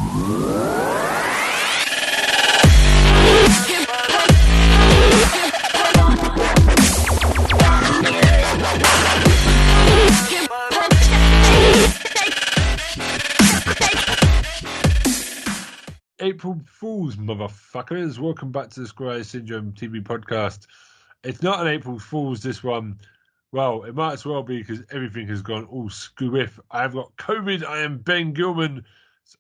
April Fools, motherfuckers. Welcome back to the Square Syndrome TV podcast. It's not an April Fools, this one. Well, it might as well be because everything has gone all squiff. I have got COVID. I am Ben Gilman.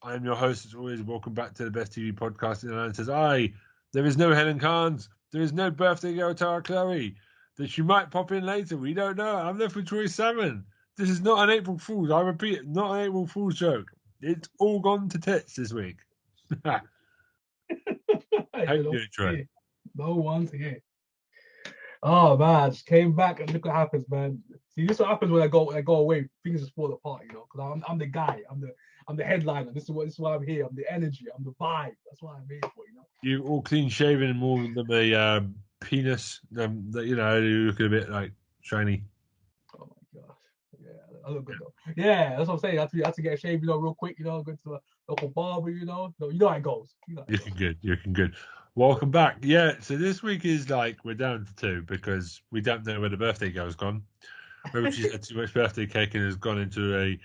I am your host, as always. Welcome back to the best TV podcast in Atlanta. There is no Helen Carnes. There is no birthday girl Tara Chloe. That she might pop in later. We don't know. I'm left with Troy Salmon. This is not an April Fool's. I repeat, not an April Fool's joke. It's all gone to tits this week. How you doing, Troy? No one's here. Oh man, I just came back and look what happens, man. See, this is what happens when I go away. Things just fall apart, you know. Because I'm the guy. I'm the headliner. This is why I'm here. I'm the energy. I'm the vibe. That's what I'm here for, you know. You all clean shaven and more than a penis. That you know, you look a bit like shiny. Oh my gosh. Yeah, I look good though. Yeah, that's what I'm saying. I have to get a shave, you know, real quick, you know, go to a local barber, you know. No, you know how it goes. You're looking good. Welcome back. Yeah, so this week is like we're down to two because we don't know where the birthday girl's gone. Maybe she's had too much birthday cake and has gone into a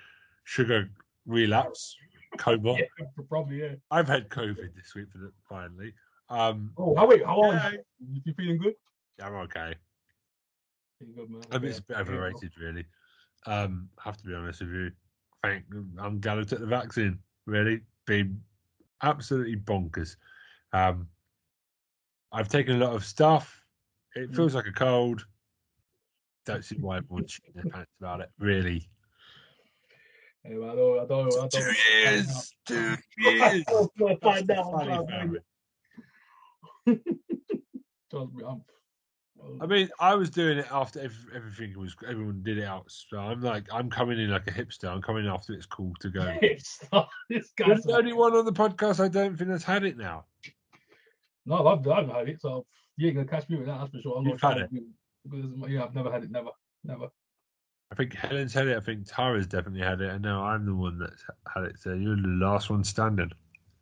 sugar relapse, coma. Yeah, probably, yeah. I've had COVID this week finally. Wait, how are you? You feeling good? I'm okay. Feeling good, man. I mean, it's a bit overrated, really. Have to be honest with you. I'm glad I took the vaccine. Really, been absolutely bonkers. I've taken a lot of stuff. It feels like a cold. Don't see why everyone's shitting their pants about it. Really. Hey, man, I don't. 2 years. 2 years. I'll find out. I mean, I was doing it after everyone did it out. So I'm coming in like a hipster. I'm coming after it's cool to go. Hipster. This guy's the only one on the podcast I don't think has had it now. No, I've had it, so you ain't gonna catch me with that. That's for sure. You've had it. Yeah, I've never had it. Never. I think Helen's had it. I think Tara's definitely had it, and now I'm the one that's had it. So you're the last one standing.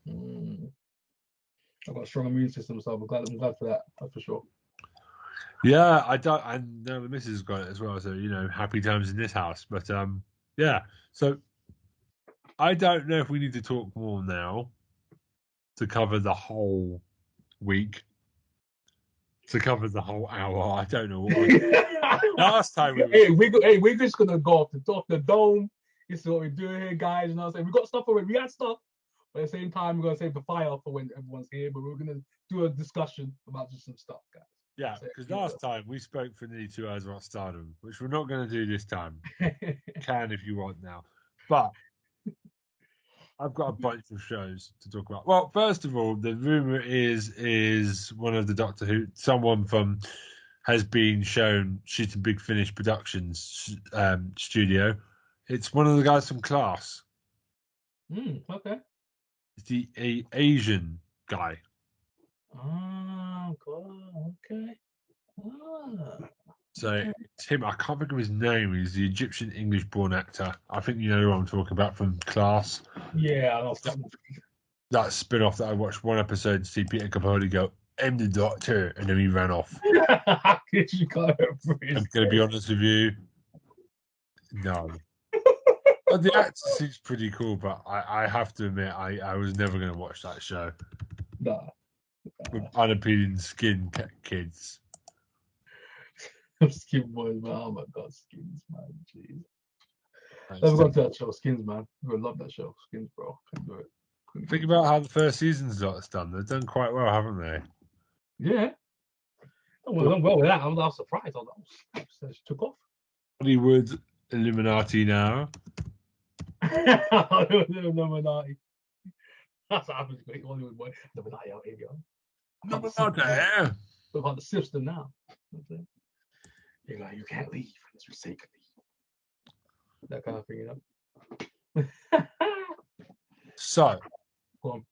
I've got a strong immune system, so I'm glad for that. That's for sure. Yeah, I know the missus has got it as well. So you know, happy times in this house. But yeah. So I don't know if we need to talk more now to cover the whole week, to cover the whole hour. I don't know what. Last time we're just gonna go off the dome. This is what we're doing here, guys. You know what I'm saying? We got stuff already. We had stuff, but at the same time, we're gonna save the fire for when everyone's here. But we're gonna do a discussion about just some stuff, guys. Yeah, because last time we spoke for nearly 2 hours about Stardom, which we're not going to do this time. Can if you want now, but I've got a bunch of shows to talk about. Well, first of all, the rumor is one of the Doctor Who, someone from has been shown shooting Big Finish Productions studio. It's one of the guys from Class. Okay. It's the Asian guy. Oh, cool. Okay. So it's him. I can't think of his name. He's the Egyptian English-born actor. I think you know who I'm talking about from Class. Yeah, I know. That spin-off that I watched one episode to see Peter Capaldi go, "I'm the Doctor," and then he ran off. I'm going to be honest with you. No. But the actor seems pretty cool, but I have to admit, I was never going to watch that show. Nah. With unappealing skin kids. Skin boys, man. Oh my god, Skins, man. Jeez. Never got to that show, Skins, man. I love that show, Skins, bro. Couldn't do it. Think about how the first season's done. They've done quite well, haven't they? Yeah. Well, done well with that. I was surprised. I just took off. Hollywood Illuminati now. Illuminati. That's what happens to Hollywood boy. Illuminati out here, yo. Illuminati. What about the system now? You're like, you can't leave unless you say leave. That kind of thing, you know. So,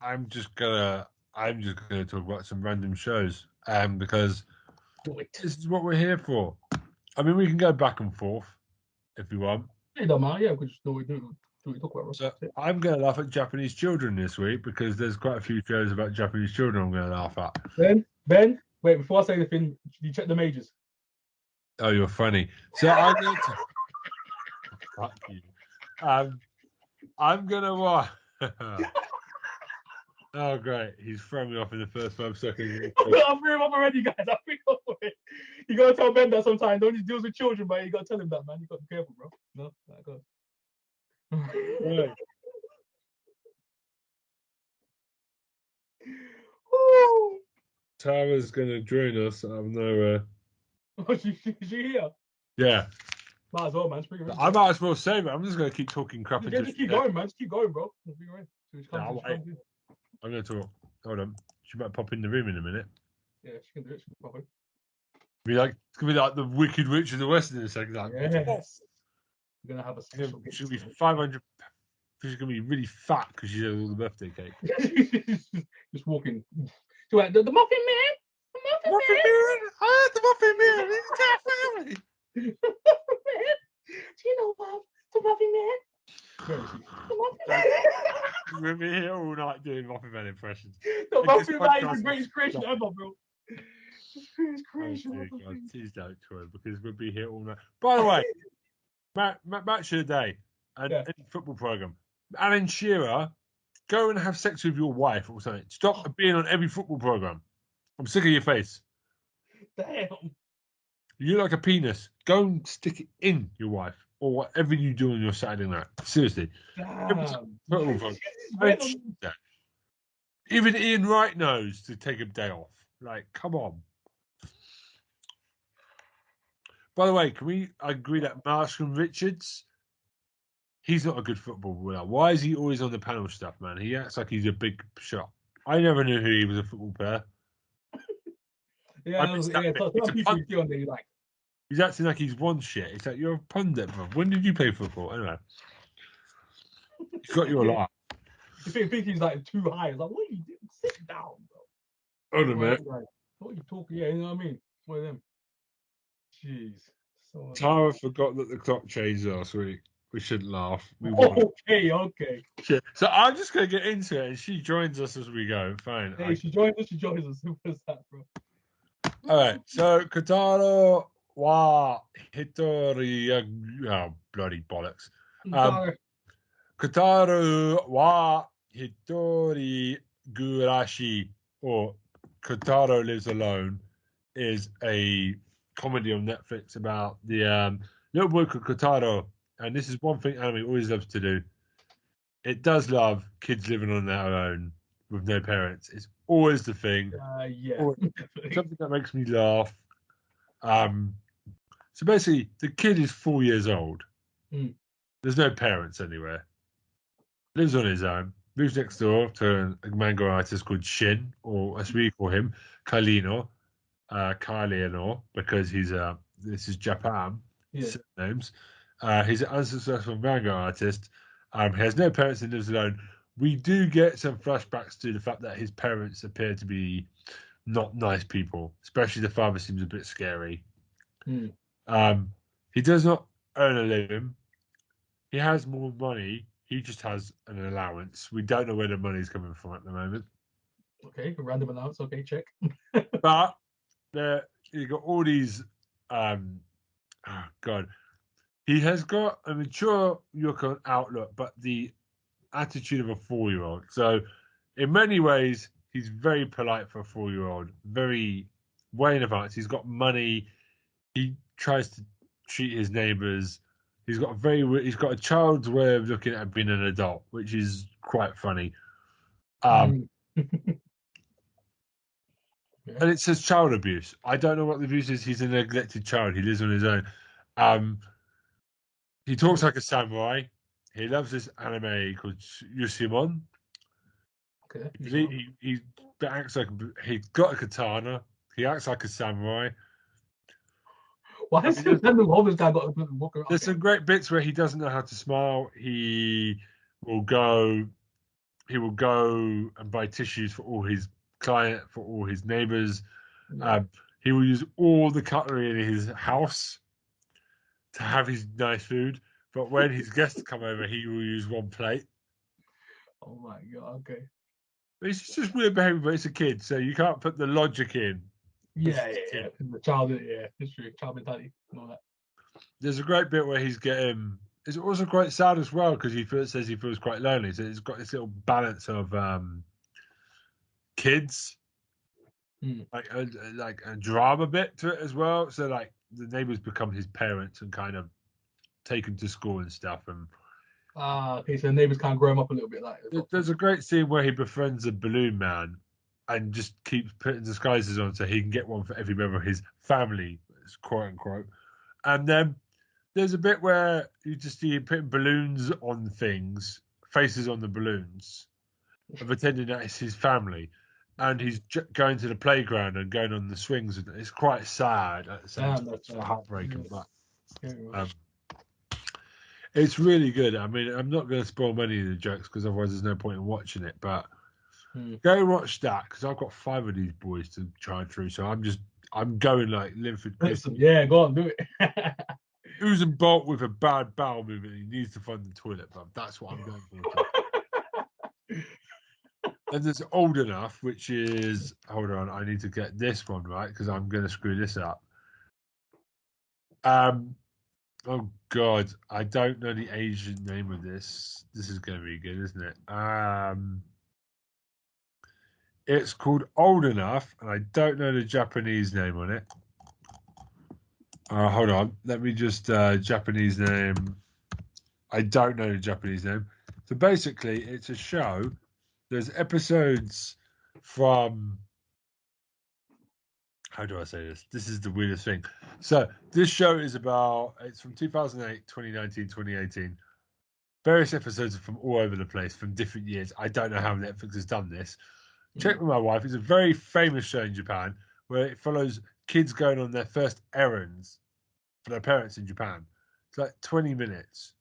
I'm just gonna talk about some random shows, because this is what we're here for. I mean, we can go back and forth if you want. It don't matter. Yeah, we just do what we do. What we talk about, bro? So I'm going to laugh at Japanese children this week because there's quite a few shows about Japanese children I'm going to laugh at. Ben, wait, before I say anything, you check the majors. Oh, you're funny. So I'm going to fuck you. I'm going to Oh, great. He's thrown me off in the first 5 seconds. I'm real up already, guys. I'm real up already. You gotta tell Ben that sometimes. Don't just deals with children, man. You gotta tell him that, man. You gotta be careful, bro. No, that goes. Right. Tara's going to join us out of nowhere. Oh, she here? Yeah. Might as well, man. Spring around. I might as well save it. I'm just going to keep talking crap. Just keep going, man. Just keep going, bro. Yeah, I'll wait. I'm going to talk. Hold on. She might pop in the room in a minute. Yeah, she can do it. She can pop in. It's gonna be like the Wicked Witch of the West in a second. Like, yes. We're gonna have a special. She'll be 500. She's gonna be really fat because she has all the birthday cake. Just walking. So, the muffin man. The muffin man. Oh, the muffin man. It's our family. The muffin man. Do you know Bob? The muffin man. The muffin man. We'll be here all night doing muffin man impressions. The muffin man is the greatest creation ever, bro. Please don't, Troy, because we'll be here all night. By the way, match of the day and any football program. Alan Shearer, go and have sex with your wife or something. Stop being on every football program. I'm sick of your face. Damn. You look like a penis. Go and stick it in your wife or whatever you do on your Saturday night. Seriously. Even Ian Wright knows to take a day off. Like, come on. By the way, can we agree that Marshall Richards, he's not a good football player. Why is he always on the panel stuff, man? He acts like he's a big shot. I never knew who he was a football player. He's acting like he's one shit. It's like, you're a pundit, bro. When did you play football? Anyway. He's got you a lot. You think he's like too high. It's like, what are you doing? Sit down, bro. Hold on, man. What are you talking? Yeah, you know what I mean? One of them. Jeez. Tara forgot that the clock changed last week. We shouldn't laugh. Okay. Shit. So I'm just going to get into it, and she joins us as we go. Fine. Hey, she joins us. Simple as that, bro. All right. So Kotaro wa Hitori. Oh, bloody bollocks. Kotaro wa Hitori Gurashi, or Kotaro Lives Alone, is a comedy on Netflix about the little boy called Kotaro. And this is one thing anime always loves to do. It does love kids living on their own with no parents. It's always the thing. Something that makes me laugh. So basically, the kid is 4 years old. There's no parents anywhere. Lives on his own. Moves next door to a manga artist called Shin, or as we call him, Kalino. Kalino, because this is Japan. Names. He's an unsuccessful manga artist. He has no parents and lives alone. We do get some flashbacks to the fact that his parents appear to be not nice people, especially the father seems a bit scary. He does not earn a living. He has more money. He just has an allowance. We don't know where the money's coming from at the moment. Okay, a random allowance. Okay, check. But you got all these. Oh God, he has got a mature look on outlook, but the attitude of a 4-year-old. So, in many ways, he's very polite for a 4-year-old. Very way in advance. He's got money. He tries to treat his neighbors. He's got a child's way of looking at being an adult, which is quite funny. And it says child abuse. I don't know what the abuse is. He's a neglected child. He lives on his own. He talks like a samurai. He loves this anime called Yusimon. Okay. He acts like he's got a katana. He acts like a samurai. Why is this guy got to walk around? There's some great bits where he doesn't know how to smile. He will go and buy tissues for all his for all his neighbors. He will use all the cutlery in his house to have his nice food. but when his guests come over, he will use one plate. Oh my god. Okay. It's just weird behavior, but it's a kid, so you can't put the logic in. Yeah. The child, it's true. Child mentality and all that. There's a great bit where he's getting. It's also quite sad as well because says he feels quite lonely. So it's got this little balance of kids, like a drama bit to it as well. So like the neighbors become his parents and kind of take him to school and stuff. And Okay, so the neighbors can't grow him up a little bit. Like, there's a great scene where he befriends a balloon man and just keeps putting disguises on so he can get one for every member of his family, quote unquote. And then there's a bit where you just see him putting balloons on things, faces on the balloons, and pretending that it's his family. And he's going to the playground and going on the swings. And it's quite sad at the same time. It's heartbreaking, but it's really good. I mean, I'm not going to spoil many of the jokes because otherwise there's no point in watching it. But go watch that because I've got 5 of these boys to try through. So I'm going like Linford Christie. Yeah, go on, do it. Usain Bolt with a bad bowel movement. He needs to find the toilet, but that's what I'm going for. And there's Old Enough, which is hold on, I need to get this one right because I'm going to screw this up. Oh God, I don't know the Asian name of this. This is going to be good, isn't it? It's called Old Enough, and I don't know the Japanese name on it. Hold on, let me just Japanese name. I don't know the Japanese name. So basically, it's a show. There's episodes from. How do I say this? This is the weirdest thing. So this show is about. It's from 2008, 2019, 2018. Various episodes are from all over the place, from different years. I don't know how Netflix has done this. Check with my wife. It's a very famous show in Japan where it follows kids going on their first errands for their parents in Japan. It's like 20 minutes,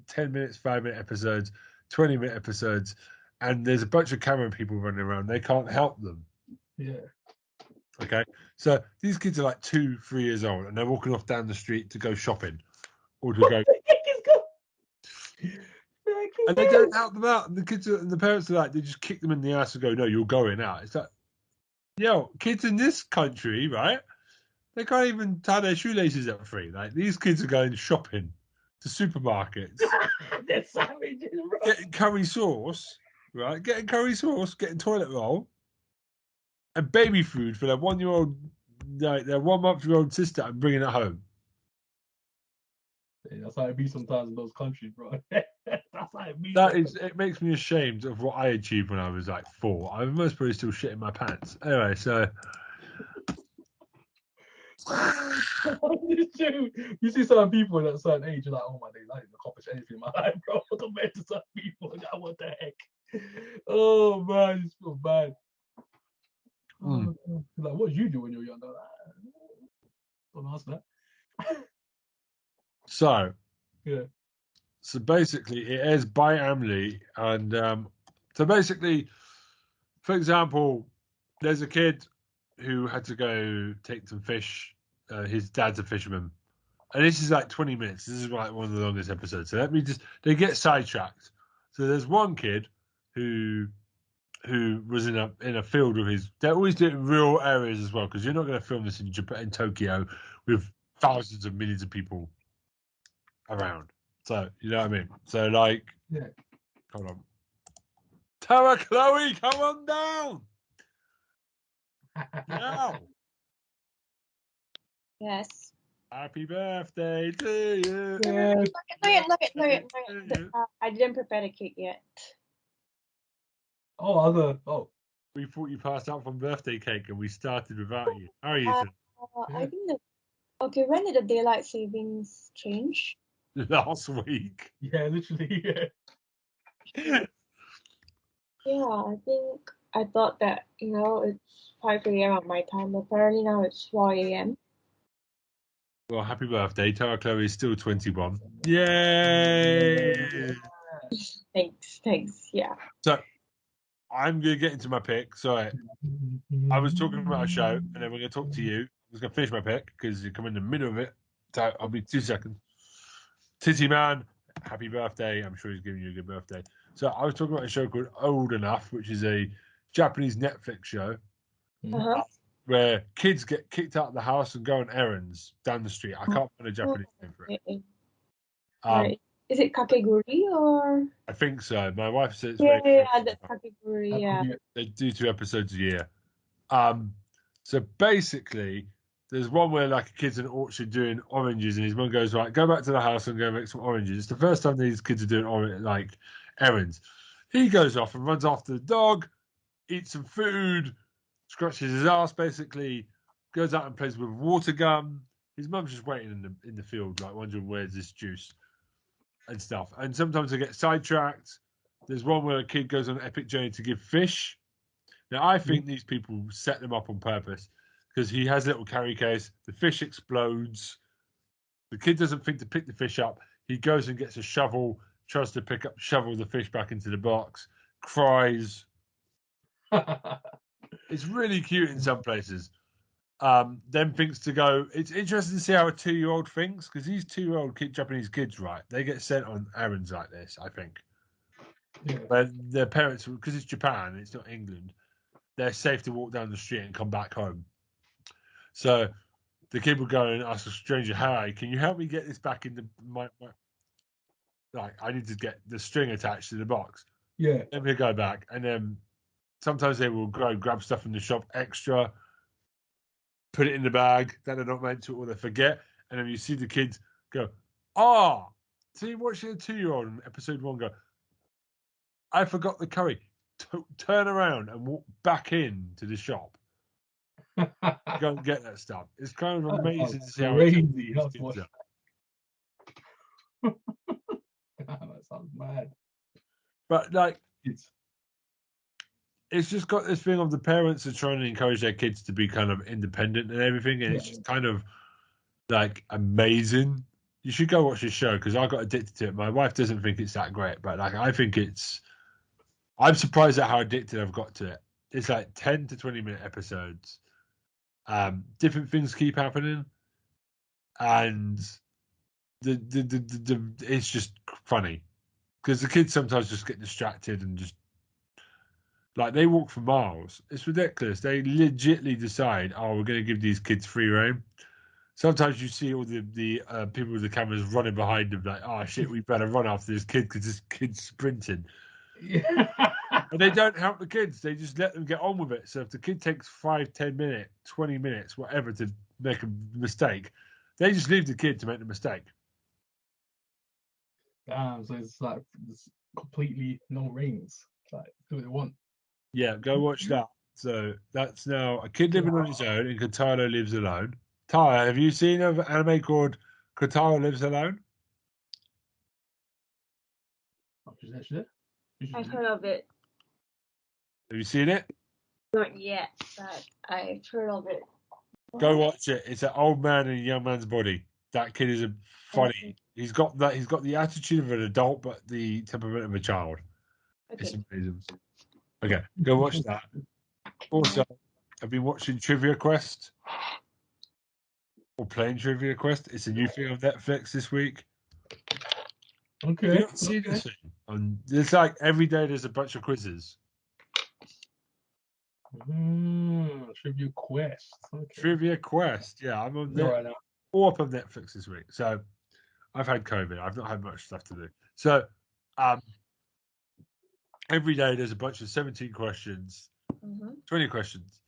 10 minutes, 5-minute episodes, 20-minute episodes, and there's a bunch of camera people running around. They can't help them. Yeah. Okay. So these kids are like 2, 3 years old, and they're walking off down the street to go shopping or to go. And they don't help them out. And the kids and the parents are like, they just kick them in the ass and go, "No, you're going out." It's like, yo, kids in this country, right? They can't even tie their shoelaces up free. Like these kids are going shopping to supermarkets. They're savages, bro. Getting curry sauce, right? Getting curry sauce, getting toilet roll, and baby food for their 1-year-old, like their 1-month-old sister, and bringing it home. Yeah, that's how it be sometimes in those countries, bro. That's how it be. It makes me ashamed of what I achieved when I was like 4. I'm most probably still shitting my pants. Anyway, so. You see certain people at a certain age, you're like, oh my days, I didn't accomplish anything in my life, bro. Compared to certain people, like, what the heck? Oh man, I just feel bad. Like, what did you do when you were younger? Don't ask that. So, yeah. So basically, it airs biannually, and so basically, for example, there's a kid who had to go take some fish. His dad's a fisherman, and this is like 20 minutes. This is like one of the longest episodes. So they get sidetracked. So there's one kid who was in a field with his. They're always doing real areas as well because you're not going to film this in Japan, in Tokyo, with thousands of millions of people around. So you know what I mean. So like, yeah. Hold on. Tara Chloe, come on down. Now. Yes. Happy birthday to you. Yes. I didn't prepare the cake yet. Oh. We thought you passed out from birthday cake and we started without you. How are you, sir? I think okay, when did the daylight savings change? Last week. Yeah, literally, yeah. Yeah, I think I thought that, it's 5 a.m. at my time. Apparently now it's 4 a.m. Well, happy birthday. Tara Chloe is still 21. Yay! Thanks. Yeah. So, I'm going to get into my pick. Sorry. I was talking about a show, and then we're going to talk to you. I'm just going to finish my pick because you come in the middle of it. So, I'll be 2 seconds. Tittyman happy birthday. I'm sure he's giving you a good birthday. So I was talking about a show called Old Enough, which is a Japanese Netflix show Uh-huh. where kids get kicked out of the house and go on errands down the street. I can't find a Japanese name for it. Okay. Um, Right. Is it kakeguri or? I think so. My wife said it's Yeah, very that's kakeguri. Yeah. They do 2 episodes a year. So basically, there's one where like a kid's in an orchard doing oranges, and his mum goes, right, go back to the house and go make some oranges. It's the first time these kids are doing like errands. He goes off and runs after the dog, eats some food, scratches his ass basically, goes out and plays with a water gun. His mum's just waiting in the field, like wondering where's this juice and stuff. And sometimes they get sidetracked. There's one where a kid goes on an epic journey to give fish. Now, I think these people set them up on purpose because he has a little carry case. The fish explodes. The kid doesn't think to pick the fish up. He goes and gets a shovel, tries to shovel the fish back into the box, cries. It's really cute in some places. Then thinks to go. It's interesting to see how a 2-year-old thinks because these 2-year-old Japanese kids, right? They get sent on errands like this, I think. Yeah. But their parents, because it's Japan, it's not England, they're safe to walk down the street and come back home. So the kid will go and ask a stranger, "Hi, can you help me get this back in my like? I need to get the string attached to the box." Yeah. Then we go back, and then sometimes they will go grab stuff from the shop extra, put it in the bag that they're not meant to, or they forget, and then you see the kids go, "Ah!" So you're watching a 2-year-old in episode 1 go, "I forgot the curry." Turn around and walk back into the shop. Go and get that stuff. It's kind of amazing to see how crazy. these kids are. That sounds mad. But like, it's just got this thing of the parents are trying to encourage their kids to be kind of independent and everything, and it's just kind of like amazing. You should go watch this show because I got addicted to it. My wife doesn't think it's that great, but like I think it's. I'm surprised at how addicted I've got to it. It's like 10 to 20-minute episodes. Different things keep happening, and it's just funny because the kids sometimes just get distracted and just like they walk for miles. It's ridiculous. They legitly decide, oh, we're going to give these kids free reign. Sometimes you see all the people with the cameras running behind them, like, oh shit, we better run after this kid because this kid's sprinting. Yeah. And they don't help the kids. They just let them get on with it. So if the kid takes 5, 10 minutes, 20 minutes, whatever, to make a mistake, they just leave the kid to make the mistake. Damn, so it's like it's completely no reins. Like do what they want. Yeah, go watch that. So that's now a kid living on his own, and Kotaro lives alone. Tara, have you seen an anime called Kotaro Lives Alone? I've heard of it. Have you seen it? Not yet, but I've heard of it. Go watch it. It's an old man in a young man's body. That kid is funny. He's got that. He's got the attitude of an adult, but the temperament of a child. Okay. It's amazing. Okay, go watch that. Also, I've been watching Trivia Quest or playing Trivia Quest. It's a new thing on Netflix this week. Okay. Have you not seen this thing? It's like every day there's a bunch of quizzes. Trivia Quest. Okay. Trivia Quest. Yeah, I'm on right now. all up on Netflix this week. So I've had COVID. I've not had much stuff to do. So every day there's a bunch of 17 questions, 20 questions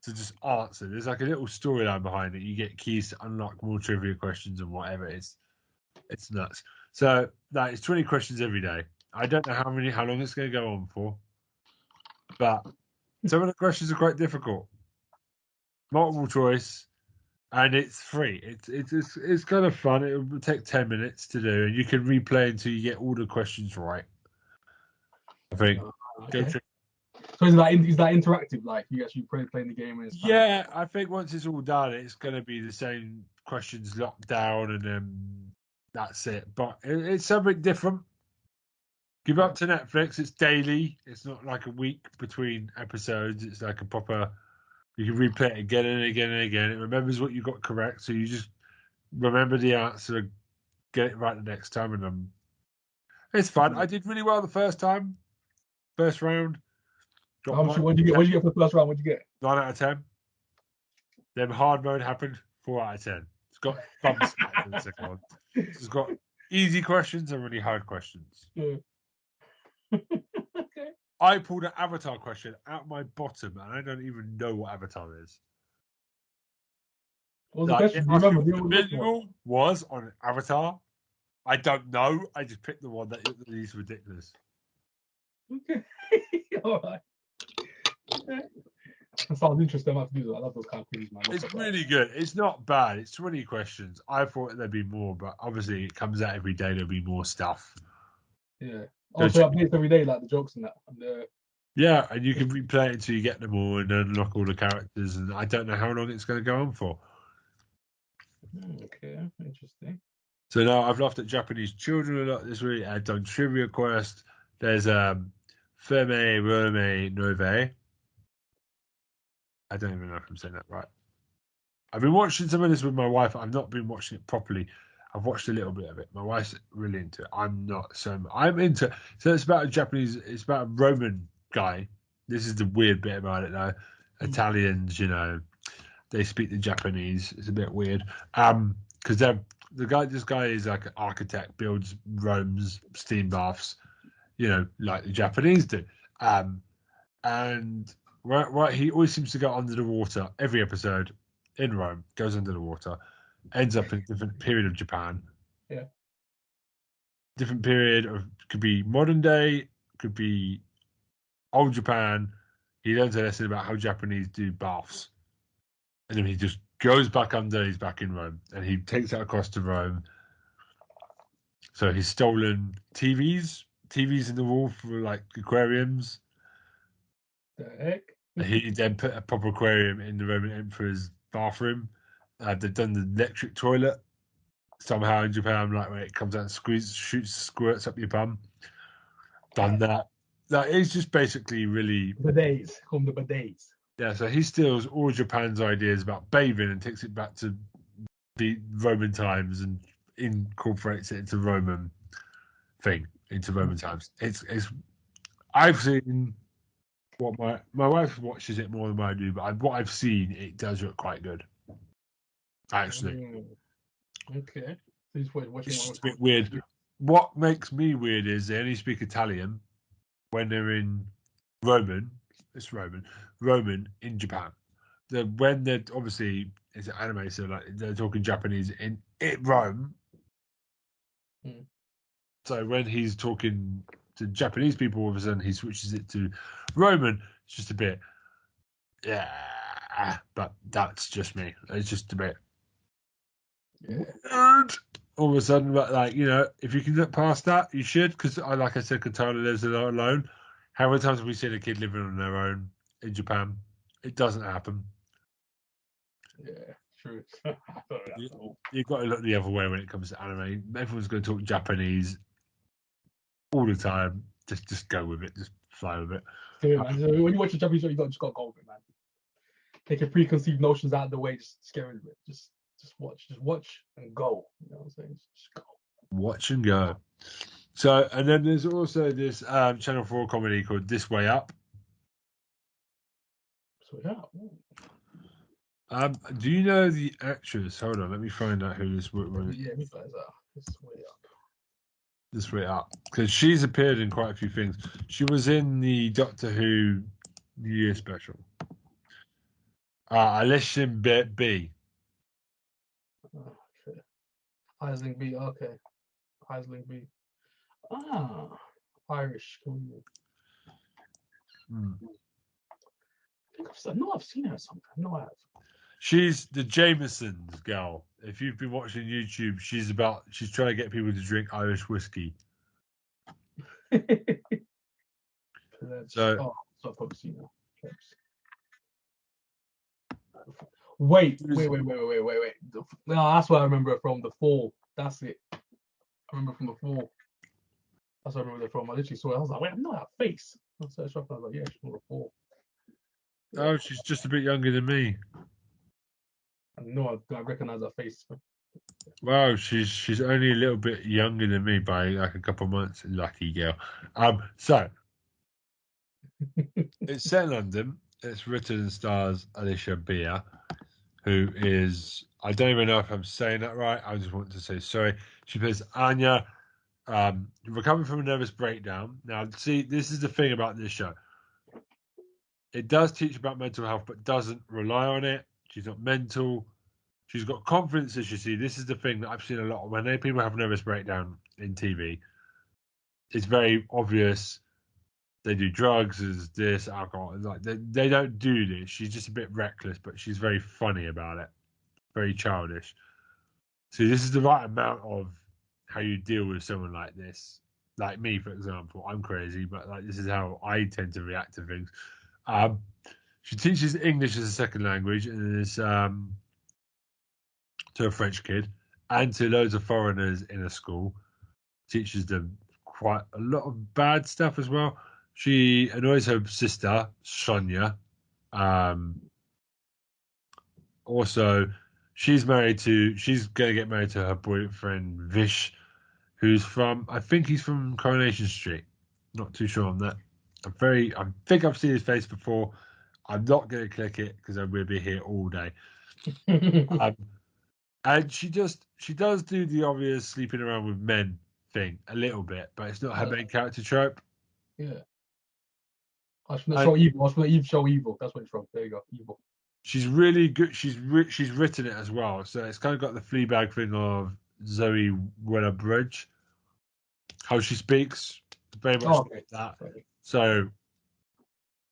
to just answer. There's like a little storyline behind it. You get keys to unlock more trivia questions and whatever it is. It's nuts. So that is 20 questions every day. I don't know how long it's going to go on for, but some of the questions are quite difficult. Multiple choice, and it's free. It's kind of fun. It will take 10 minutes to do, and you can replay until you get all the questions right. I think. Okay. So is that interactive? Like you actually playing the game? And yeah, I think once it's all done, it's going to be the same questions locked down, and then that's it. But it's something different. Give up to Netflix. It's daily. It's not like a week between episodes. It's like a proper. You can replay it again and again and again. It remembers what you got correct, so you just remember the answer, get it right the next time, and It's fun. I did really well the first time. First round. Got How much? What did you get? What did you get for the first round? What did you get? 9 out of 10. Then hard mode happened. 4 out of 10. It's got bumps in the second one. It's got easy questions and really hard questions. Yeah. Okay. I pulled an Avatar question out my bottom, and I don't even know what Avatar is. What was the question? Do you remember? The visual was on Avatar. I don't know. I just picked the one that looked the least ridiculous. Okay. All right. Okay. That sounds interesting. I have to do that. I love those kind of quizzes, man. It's really good. It's not bad. It's 20 questions. I thought there'd be more, but obviously it comes out every day. There'll be more stuff. Yeah. Also, updates every day, like the jokes and that. And, yeah, and you can replay it until you get them all and unlock all the characters. And I don't know how long it's going to go on for. Okay, interesting. So now I've laughed at Japanese children a lot this week. I've done Trivia Quest. There's Thermae, Romae, Novae. I don't even know if I'm saying that right. I've been watching some of this with my wife. I've not been watching it properly. I've watched a little bit of it. My wife's really into it. I'm not so. I'm into. So it's about a Japanese. It's about a Roman guy. This is the weird bit about it, though. Italians, they speak the Japanese. It's a bit weird. Because this guy is like an architect, builds Rome's steam baths, like the Japanese do. And right, he always seems to go under the water every episode in Rome, goes under the water, ends up in a different period of Japan. Yeah. Different period could be modern day, could be old Japan. He learns a lesson about how Japanese do baths. And then he just goes back under, he's back in Rome. And he takes that across to Rome. So he's stolen TVs in the wall for like aquariums. The heck? He then put a proper aquarium in the Roman Emperor's bathroom. They've done the electric toilet somehow in Japan, like where it comes out and shoots squirts up your bum. Done that. That is just basically really bidets. Call them the bidets. Yeah, so he steals all Japan's ideas about bathing and takes it back to the Roman times and incorporates it into Roman times. It's I've seen what my wife watches it more than I do, but what I've seen, it does look quite good. Actually. Okay. It's just a bit weird. What makes me weird is they only speak Italian when they're in Roman in Japan. When they're obviously it's an anime, so like they're talking Japanese in Rome. So when he's talking to Japanese people, all of a sudden he switches it to Roman. It's just a bit, but that's just me. It's just a bit weird. All of a sudden, but like if you can look past that, you should. Because like I said, Kotaro lives alone. How many times have we seen a kid living on their own in Japan? It doesn't happen. Yeah, true. You've got to look the other way when it comes to anime. Everyone's going to talk Japanese all the time. Just go with it. Just fly with it. Yeah, man. So when you watch a Japanese show, you just got to go with it, man. Take your preconceived notions out of the way. Just get rid of it. Just watch and go. You know what I'm saying? Just go. Watch and go. So, and then there's also this Channel 4 comedy called This Way Up. So yeah. Do you know the actress? Hold on, let me find out who this was. Yeah, me guys are. This Way Up. This Way Up, because she's appeared in quite a few things. She was in the Doctor Who New Year special. Alison B. Okay. Heisling B. Okay. Heisling B. Irish comedian. I know I've seen her something. No, I have. She's the Jameson's girl. If you've been watching YouTube, she's trying to get people to drink Irish whiskey. So I've probably seen her. Wait. No, that's what I remember from the Fall. That's it. I remember from the Fall. That's what I remember from. I literally saw it. I was like, wait, I know that face. I searched up. I was like, yeah, she's from the Fall. Oh, she's just a bit younger than me. I know I recognize her face. Well, she's only a little bit younger than me by like a couple of months. Lucky girl. So it's set in London. It's written and stars Alicia Beer, who is, I don't even know if I'm saying that right. I just want to say sorry. She plays Anya, recovering from a nervous breakdown. Now, see, this is the thing about this show. It does teach about mental health, but doesn't rely on it. She's not mental. She's got confidence, as you see. This is the thing that I've seen a lot when people have nervous breakdown in TV. It's very obvious they do drugs, is this, alcohol. Like they don't do this. She's just a bit reckless, but she's very funny about it. Very childish. So this is the right amount of how you deal with someone like this. Like me, for example, I'm crazy, but like this is how I tend to react to things. Um, she teaches English as a second language, and is to a French kid and to loads of foreigners in a school. Teaches them quite a lot of bad stuff as well. She annoys her sister, Sonia. Um, Also, she's going to get married to her boyfriend, Vish, who's from, I think he's from Coronation Street. Not too sure on that. I think I've seen his face before. I'm not going to click it because I'm going to be here all day. Um, and she does do the obvious sleeping around with men thing a little bit, but it's not her main character trope. Yeah. I was from the And show Evil. I was from the show Evil. That's what it's from. There you go. Evil. she's really good. She's written it as well, so it's kind of got the Fleabag thing of Zoe Weller-Bridge, how she speaks, very much Oh, like okay. that. Sorry. So,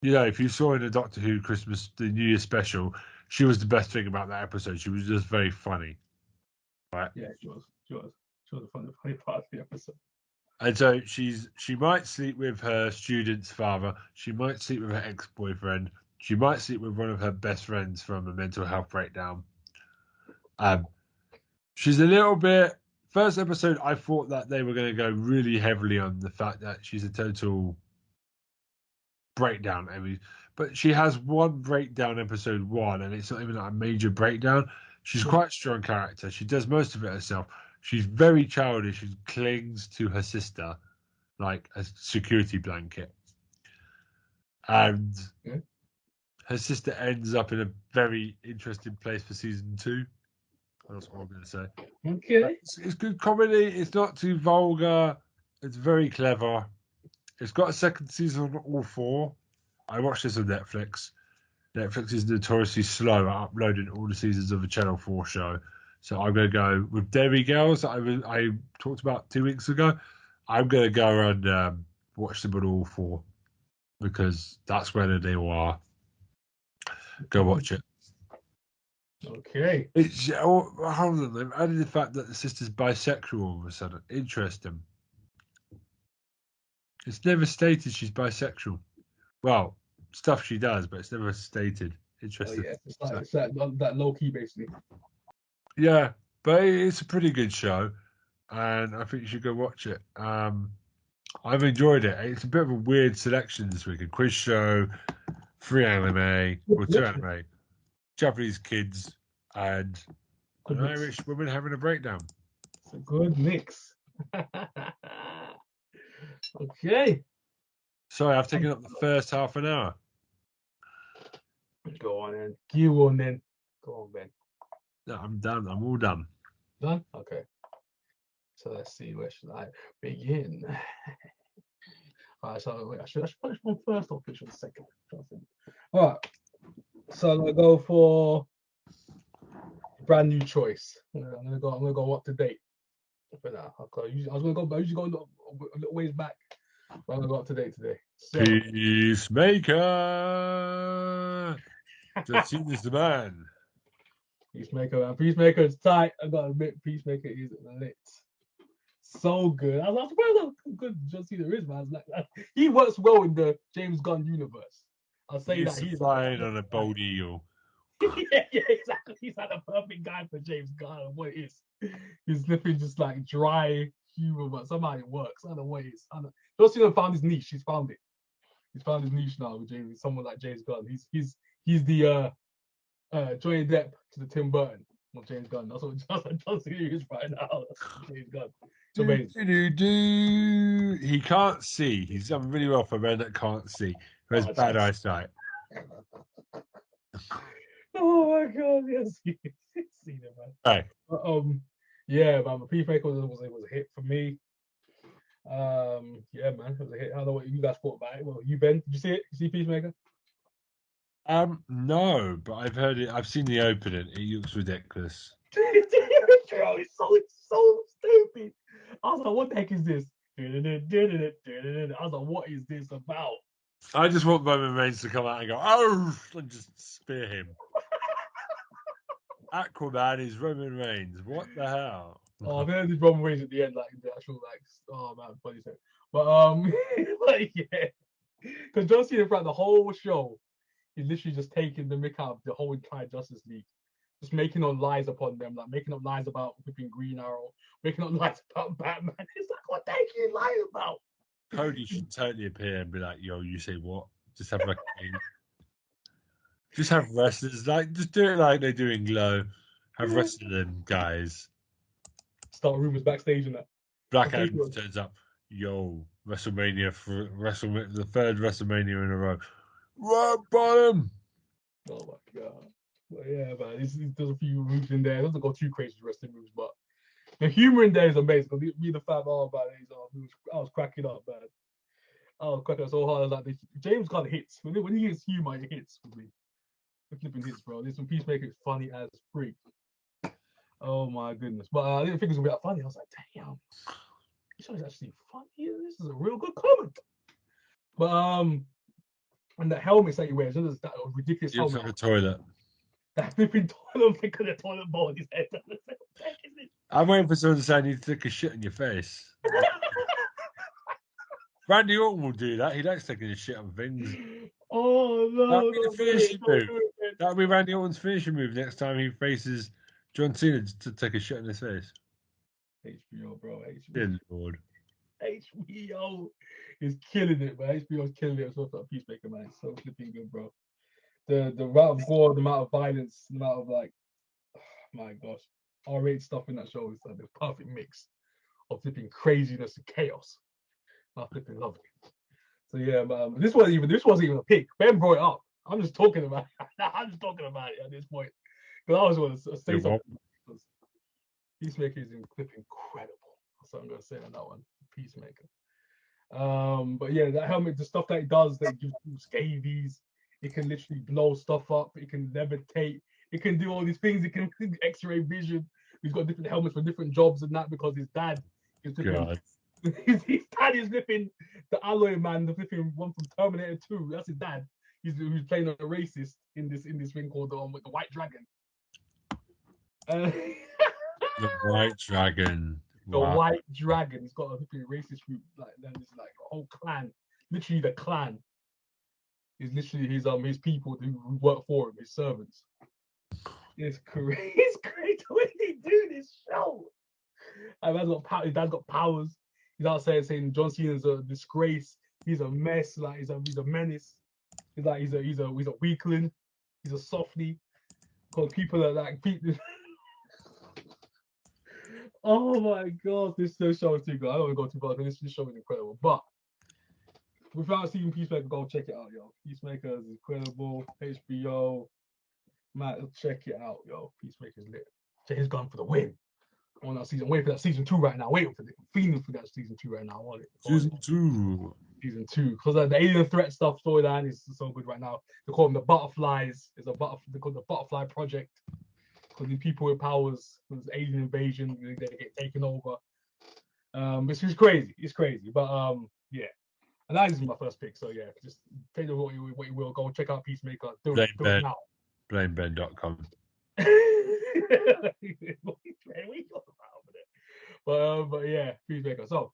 if you saw in the Doctor Who the New Year special, she was the best thing about that episode. She was just very funny, right? Yeah, she was. She was. She was a funny part of the episode. And so she might sleep with her student's father. She might sleep with her ex-boyfriend. She might sleep with one of her best friends from a mental health breakdown. Um, she's a little bit. First episode, I thought that they were going to go really heavily on the fact that she's a total breakdown. But she has one breakdown episode one, and it's not even like a major breakdown. She's quite a strong character. She does most of it herself. She's very childish and clings to her sister like a security blanket. And her sister ends up in a very interesting place for season two. That's what I'm going to say. Okay. It's good comedy. It's not too vulgar. It's very clever. It's got a second season on all four. I watched this on Netflix. Netflix is notoriously slow at uploading all the seasons of a Channel 4 show. So I'm going to go with Dairy Girls that I talked about 2 weeks ago. I'm going to go and watch them on all four because that's where they all are. Go watch it. Okay. Hold on, they've added the fact that the sister's bisexual all of a sudden. Interesting. It's never stated she's bisexual. Well, stuff she does, but it's never stated. Interesting. Oh, yeah. It's that low key basically. Yeah, but it's a pretty good show, and I think you should go watch it. I've enjoyed it. It's a bit of a weird selection this week: a quiz show, 3 anime, or 2 anime, Japanese kids, and an Irish woman having a breakdown. It's a good mix. Okay. Sorry, I've taken up the first half an hour. Go on then. You on then. Go on, Ben. No, I'm done. I'm all done. Done? Okay. So let's see, where should I begin? Alright, so wait, I should punish one first or punish one second? Alright. So I'm gonna go for brand new choice. I'm gonna go up to date for that. I usually go a little ways back, but I'm gonna go up to date today. So Peacemaker. John Cena's the man. Peacemaker, man. Peacemaker is tight. I gotta admit, Peacemaker is lit. So good. I was surprised how good John Cena is, man. Like, he works well in the James Gunn universe. I'll say He's that he's flying on a bald eagle. yeah, exactly. He's like the perfect guy for James Gunn. What it is, he's literally just like dry humor, but somehow it works. I don't know what it is. John Cena found his niche. He's found it. He's found his niche now with someone like James Gunn. He's the Johnny Depp to the Tim Burton. Well, James Gunn. That's what John Cena is right now. That's James Gunn. It's amazing. He can't see. He's done really well for a man that can't see. Who has bad eyesight. Oh my god, yes, Cena, man. Hey. Yeah, man. The Peacemaker was a hit for me. Yeah, man, it was a hit. I don't know what you guys thought about it. Well, you Ben, did you see it? You see Peacemaker? No, but I've heard it. I've seen the opening. It looks ridiculous. It's so stupid. I was like, what the heck is this? I was like, what is this about? I just want Roman Reigns to come out and go, oh, and just spear him. Aquaman is Roman Reigns. What the hell? Oh, I've heard this Roman Reigns at the end, like the actual, like, oh man, funny thing. But like, yeah, because John Cena throughout the whole show, he's literally just taking the mick out of the whole entire Justice League, just making up lies upon them, like making up lies about flipping Green Arrow, making up lies about Batman. It's like, what the heck are you lying about? Cody should totally appear and be like, yo, you say what? Just have like just have wrestlers, like, just do it like they do in Glow. Have wrestling guys. Start rumors backstage and that. Black Adam turns up. Yo, WrestleMania for the third WrestleMania in a row. Rock bottom. Oh my god. But yeah, man, there's a few moves in there. It doesn't go too crazy wrestling moves, but the humor in there is amazing. Me the fan, oh man, I was cracking up, man. I was cracking up so hard. Like James Gunn hits. When he hits humor, it hits for me. The flipping hits, bro. This one Peacemaker is funny as freak. Oh my goodness. But I didn't think it was gonna be that funny. I was like, damn, this is actually funny. This is a real good comment. But and the helmets that he wears, there's that ridiculous He looks helmet. like a toilet. That flipping toilet, because the toilet bowl in his head. I'm waiting for someone to say I need to take a shit in your face. Randy Orton will do that. He likes taking a shit on things. Oh no! That'll be the finishing move. That'll be Randy Orton's finishing move next time he faces John Cena to take a shit in his face. HBO, bro. HBO. Good Lord. HBO is killing it, man. HBO is killing it. It's also a Peacemaker, man. It's so flipping good, bro. The amount of gore, the amount of violence, the amount of, like, oh, my gosh, R-rated stuff in that show is like the perfect mix of flipping craziness and chaos. I flipping love it. So yeah, man, this wasn't even a pick. Ben brought it up. I'm just talking about it. I'm just talking about it at this point because I was going to say something. Peacemaker is incredible. That's what I'm going to say on that one. Peacemaker. But yeah, that helmet, the stuff that it does, that gives you scabies. It can literally blow stuff up. It can levitate. It can do all these things. It can X-ray vision. He's got different helmets for different jobs and that because his dad is flipping. His dad is flipping the alloy man, the flipping one from Terminator 2. That's his dad. He's playing a racist in this thing called with the White Dragon. The White Dragon. The White Dragon. He's got a flipping racist group, like then it's like a whole clan. Literally, the clan is literally his people who work for him, his servants. It's crazy. It's great the way they do this show. His dad's got powers. He's out there saying John Cena's a disgrace. He's a mess. Like he's a menace. He's a weakling. He's a softie. Because people are like people. Oh my god, this show is too good. I don't want to go too far. This show is incredible. But without seeing Peacemaker, go check it out, yo. Peacemaker is incredible. HBO, man, check it out, yo. Peacemaker's lit. James Gunn for the win. On that season, waiting for that season 2 right now. Waiting for it. Feeling for that season 2 right now. I want it. Season 2. Season 2, because the alien threat stuff storyline is so good right now. They call them the butterflies. They call the butterfly project. Because these people with powers, there's alien invasion, they get taken over. It's just crazy. It's crazy. But yeah. And that is my first pick. So yeah, just take what you will. Go check out Peacemaker. Do it now. BlameBen.com. But yeah, Peacemaker. So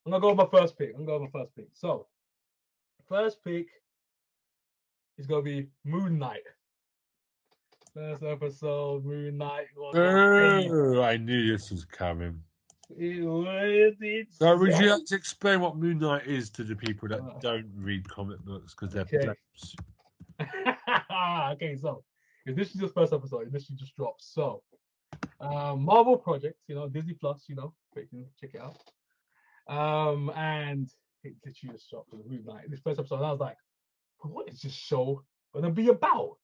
I'm gonna go with my first pick. So first pick is gonna be Moon Knight. First episode, Moon Knight. Oh, I knew this was coming. So would you like to explain what Moon Knight is to the people that don't read comic books because they're plebs? Okay, so if this is your first episode, this just dropped. So Marvel project, Disney Plus, you can check it out. And it literally just shocked me. Like this first episode, I was like, what is this show gonna be about?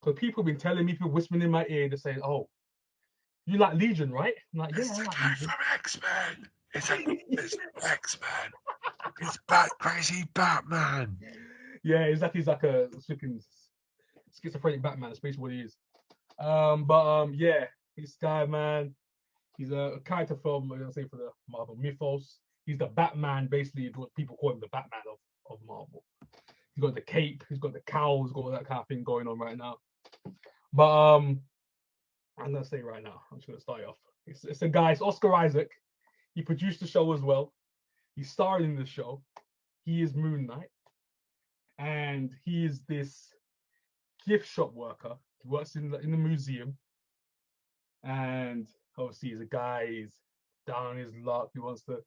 Because people have been telling me, people whispering in my ear, they're saying, "Oh, you like Legion, right?" I'm like, It's "Yeah, I the like guy Legion." from X-Men. It's X-Men. It's Bat Crazy Batman. Yeah, exactly. He's like a flipping schizophrenic Batman. That's basically what he is. Yeah, this guy, man, he's a character from, I say, for the Marvel mythos. He's the Batman, basically, what people call him, the Batman of Marvel. He's got the cape, he's got the cowl, he's got all that kind of thing going on right now. But I'm gonna say right now, I'm just gonna start off. It's a guy, it's Oscar Isaac. He produced the show as well. He starred in the show. He is Moon Knight, and he is this gift shop worker. He works in the museum, and obviously he's a guy. He's down on his luck. He wants to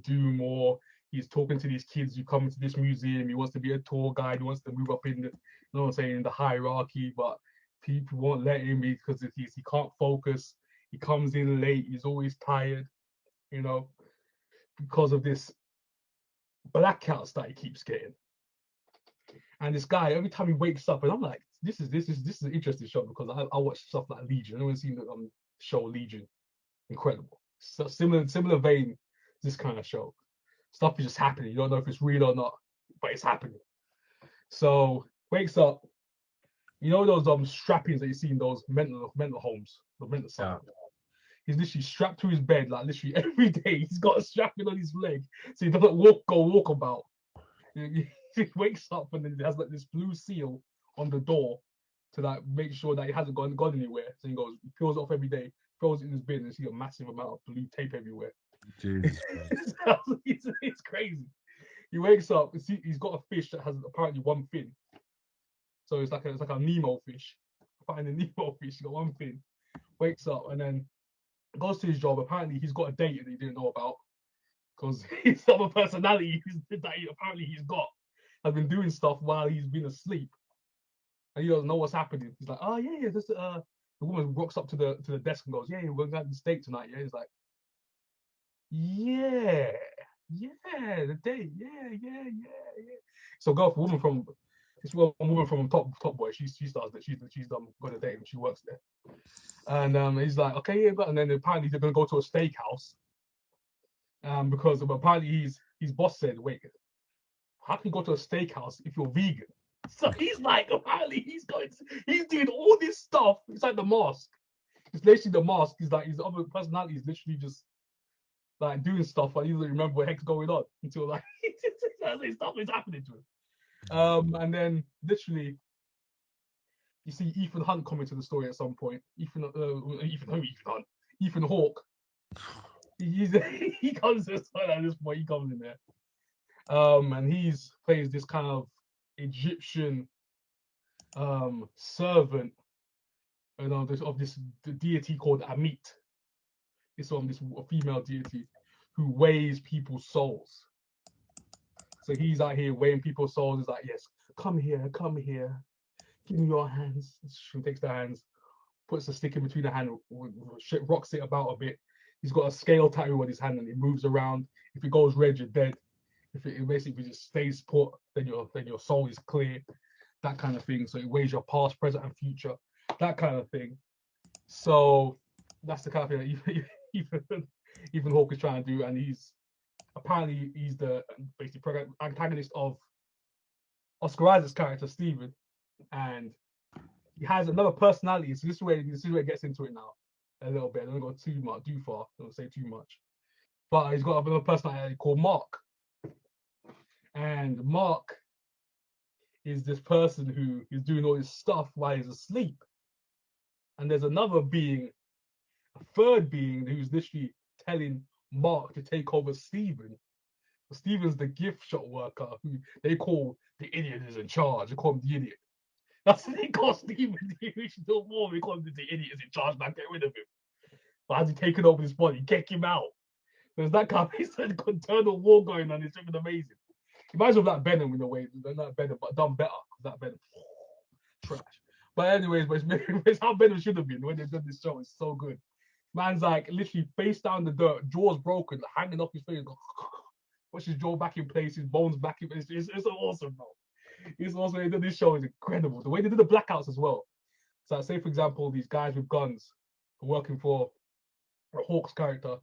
do more. He's talking to these kids who come into this museum. He wants to be a tour guide. He wants to move up in the, what I'm saying, in the hierarchy, but people won't let him because he can't focus. He comes in late. He's always tired, because of this blackouts that he keeps getting. And this guy, every time he wakes up, and I'm like, this is an interesting show because I watch stuff like Legion. I've seen the show Legion, incredible. So similar vein, this kind of show. Stuff is just happening. You don't know if it's real or not, but it's happening. So wakes up, those strappings that you see in those mental homes, the mental asylum. Yeah. He's literally strapped to his bed, like literally every day. He's got a strapping on his leg, so he doesn't walk about. He wakes up and then he has like this blue seal on the door to like make sure that he hasn't gone anywhere. So he peels it off every day, throws it in his bin, and see a massive amount of blue tape everywhere. Jesus it's crazy. He wakes up, he's got a fish that has apparently one fin. So it's like a Nemo fish. Find a Nemo fish, he's got one fin. Wakes up and then goes to his job. Apparently he's got a date that he didn't know about. Because his other personality that apparently he's got has been doing stuff while he's been asleep, and he doesn't know what's happening. He's like, "Oh yeah, this." The woman walks up to the desk and goes, "Yeah, we're going to have this date tonight." Yeah, he's like, "Yeah, the date, yeah." So go for woman from this woman from Top Boy. She starts that she's got a date and she works there, and he's like, "Okay, yeah," and then apparently they're going to go to a steakhouse. Because apparently his boss said, "Wait, how can you go to a steakhouse if you're vegan?" So he's like, apparently he's doing all this stuff inside the mosque. It's literally the mosque. He's like, his other personality is literally just like doing stuff, but he doesn't remember what the heck's going on until like stuff is happening to him. And then literally, you see Ethan Hunt come into the story at some point. Ethan Hawke. He comes to the story at this point. He comes in there. And he's plays this kind of Egyptian servant, of this deity called Amit. This female deity who weighs people's souls. So he's out here weighing people's souls. He's like, "Yes, come here, give me your hands." She takes the hands, puts a stick in between the hand, rocks it about a bit. He's got a scale tattoo on his hand and it moves around. If it goes red, you're dead. If it basically just stays put, then your soul is clear, that kind of thing. So it weighs your past, present, and future, that kind of thing. So that's the kind of thing that Ethan Hawke is trying to do, and he's the basically antagonist of Oscar Isaac's character Steven, and he has another personality. So this is where it gets into it now a little bit. I don't go too far. I don't say too much, but he's got another personality called Mark. And Mark is this person who is doing all this stuff while he's asleep. And there's another being, a third being, who's literally telling Mark to take over Steven. Steven's the gift shop worker who they call the idiot is in charge. They call him the idiot. That's what they call Steven. We should do more. We call him the idiot is in charge. Now get rid of him. But as he taken over his body, kick him out. There's that kind of internal war going on. It's freaking amazing. It reminds me of that Venom in a way. Not Venom, but done better. That Venom, trash. But anyways, it's how Venom should have been when they did this show. It's so good. Man's like literally face down the dirt, jaw's broken, hanging off his face. Puts his jaw back in place, his bones back in place. It's awesome, bro. It's awesome. They did this show is incredible. The way they did the blackouts as well. So, say for example, these guys with guns are working for a Hawk's character,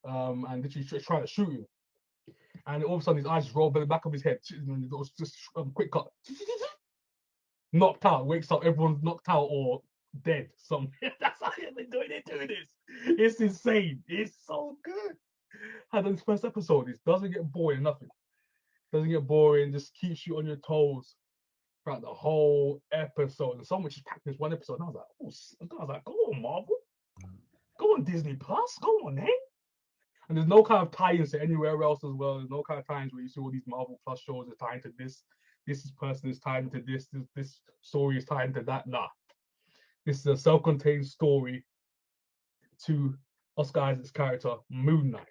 and literally trying to shoot him, and all of a sudden his eyes just roll by the back of his head, and it was just quick cut, knocked out, wakes up, everyone's knocked out or dead. Some that's how they're doing this. It's insane. It's so good. And this first episode, it doesn't get boring, nothing. Doesn't get boring, just keeps you on your toes throughout the whole episode. And so much is packed in this one episode. And I was like, go on, Marvel. Go on Disney Plus. Go on, eh? And there's no kind of tie-ins to anywhere else as well. There's no kind of tie-ins where you see all these Marvel Plus shows are tying to this. This person is tying to this story is tying to that. Nah. This is a self-contained story to Oscar Isaac's character, Moon Knight.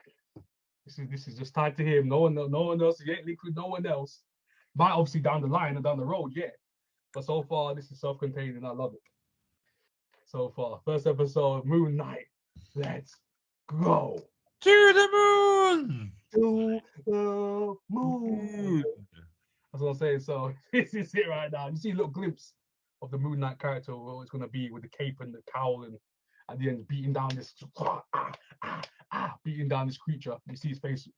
This is just tied to him. No one else. He ain't linked with no one else. Might obviously down the line and down the road, yeah. But so far, this is self-contained and I love it. So far, first episode, Moon Knight. Let's go to the moon. To the moon. That's what I'm saying. So this is it right now. You see a little glimpse of the Moon Knight character, what it's gonna be with the cape and the cowl, and at the end beating down this beating down this creature. You see his face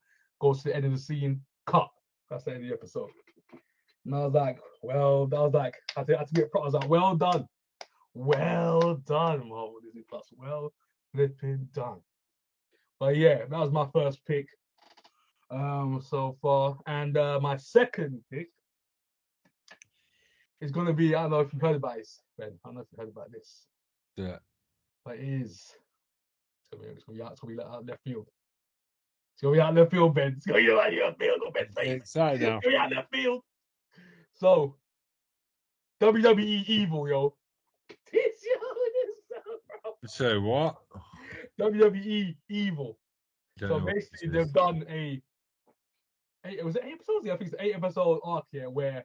goes to the end of the scene. Cut. That's the end of the episode. And I was like, well, I had to get proud. I was like, well done, Marvel Disney Plus, well flipping done. But yeah, that was my first pick so far, and my second pick is gonna be, I don't know if you've heard about this, Ben. I don't know if you've heard about this. Yeah. But it is. It's gonna be out left field. It's gonna be out left field, Ben. It's gonna be out left field, Ben. It's exciting now. It's gonna be out left field. So, WWE Evil, yo. So what? WWE Evil. So basically, they've done was it 8 episodes? Yeah, I think it's an 8-episode arc here where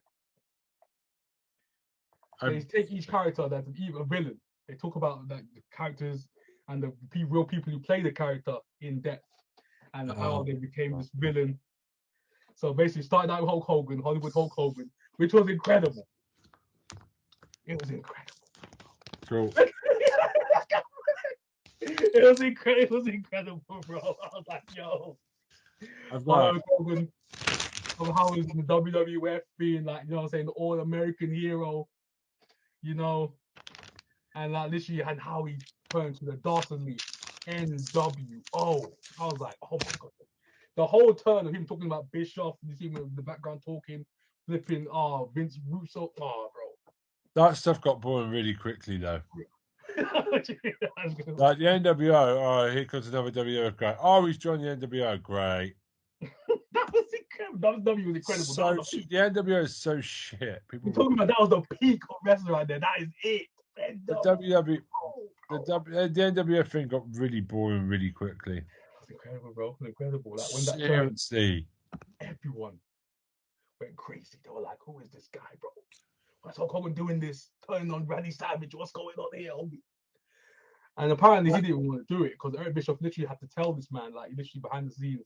they take each character that's an evil villain. They talk about the characters and the real people who play the character in depth and how they became this villain. So basically, started out with Hollywood Hulk Hogan, which was incredible. It was incredible. Cool. It was incredible, bro. I was like, yo. Hulk Hogan, how he's in the WWF being like, you know what I'm saying, the all-American hero, you know, and like literally and how he turned to the dastardly NWO. I was like, oh my god. The whole turn of him talking about Bischoff, you see him in the background talking, flipping, Vince Russo, bro. That stuff got boring really quickly though. Like the NWO, here comes another WWF guy. Oh, he's joined the NWO, great. That was incredible. WWE was incredible. So the NWO is so shit. People talking about that was the peak of wrestling right there. That is it. The NWF thing got really boring really quickly. That's incredible, bro. Incredible. Like when that Seriously, everyone went crazy. They were like, "Who is this guy, bro? What's Hulk Hogan doing this? Turning on Randy Savage? What's going on here, homie?" And apparently he didn't want to do it because Eric Bischoff literally had to tell this man, like literally behind the scenes,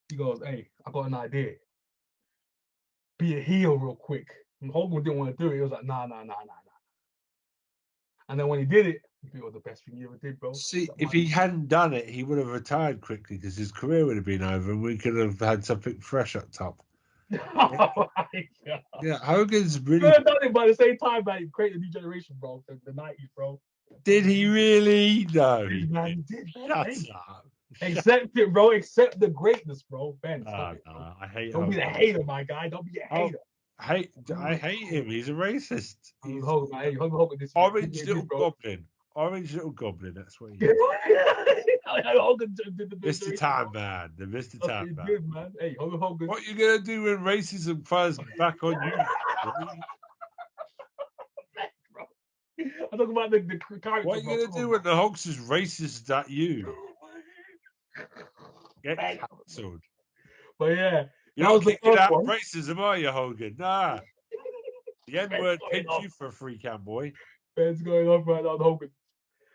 he goes, "Hey, I got an idea. Be a heel real quick." And Hogan didn't want to do it. He was like, nah. And then when he did it, it was the best thing he ever did, bro. See, if he hadn't done it, he would have retired quickly because his career would have been over and we could have had something fresh up top. Oh my god. Yeah, Hogan's really. He could have done it, but at the same time, man, he created a new generation, bro. The 90s, bro. Did he really? No. Man, he did. Shut up. Accept it, bro. Accept the greatnest, bro. Ben, I hate Don't Hogan. be the hater, my guy. Don't be a hater. I hate him. He's a racist. He's Hogan, this orange little goblin. Orange little goblin. That's what he is. Mr. Tan Man. The Mr. Tan Man. Good, man. Hey, Hogan. What are you gonna do when racism fires back on you? I'm talking about the character. What are you gonna do when the Hulk's is racist at you? Get cancelled. But yeah, you're not kicking out racism, are you, Hogan? Nah. The N-word picked you for a free cam, boy. Ben's going off right now, Hogan.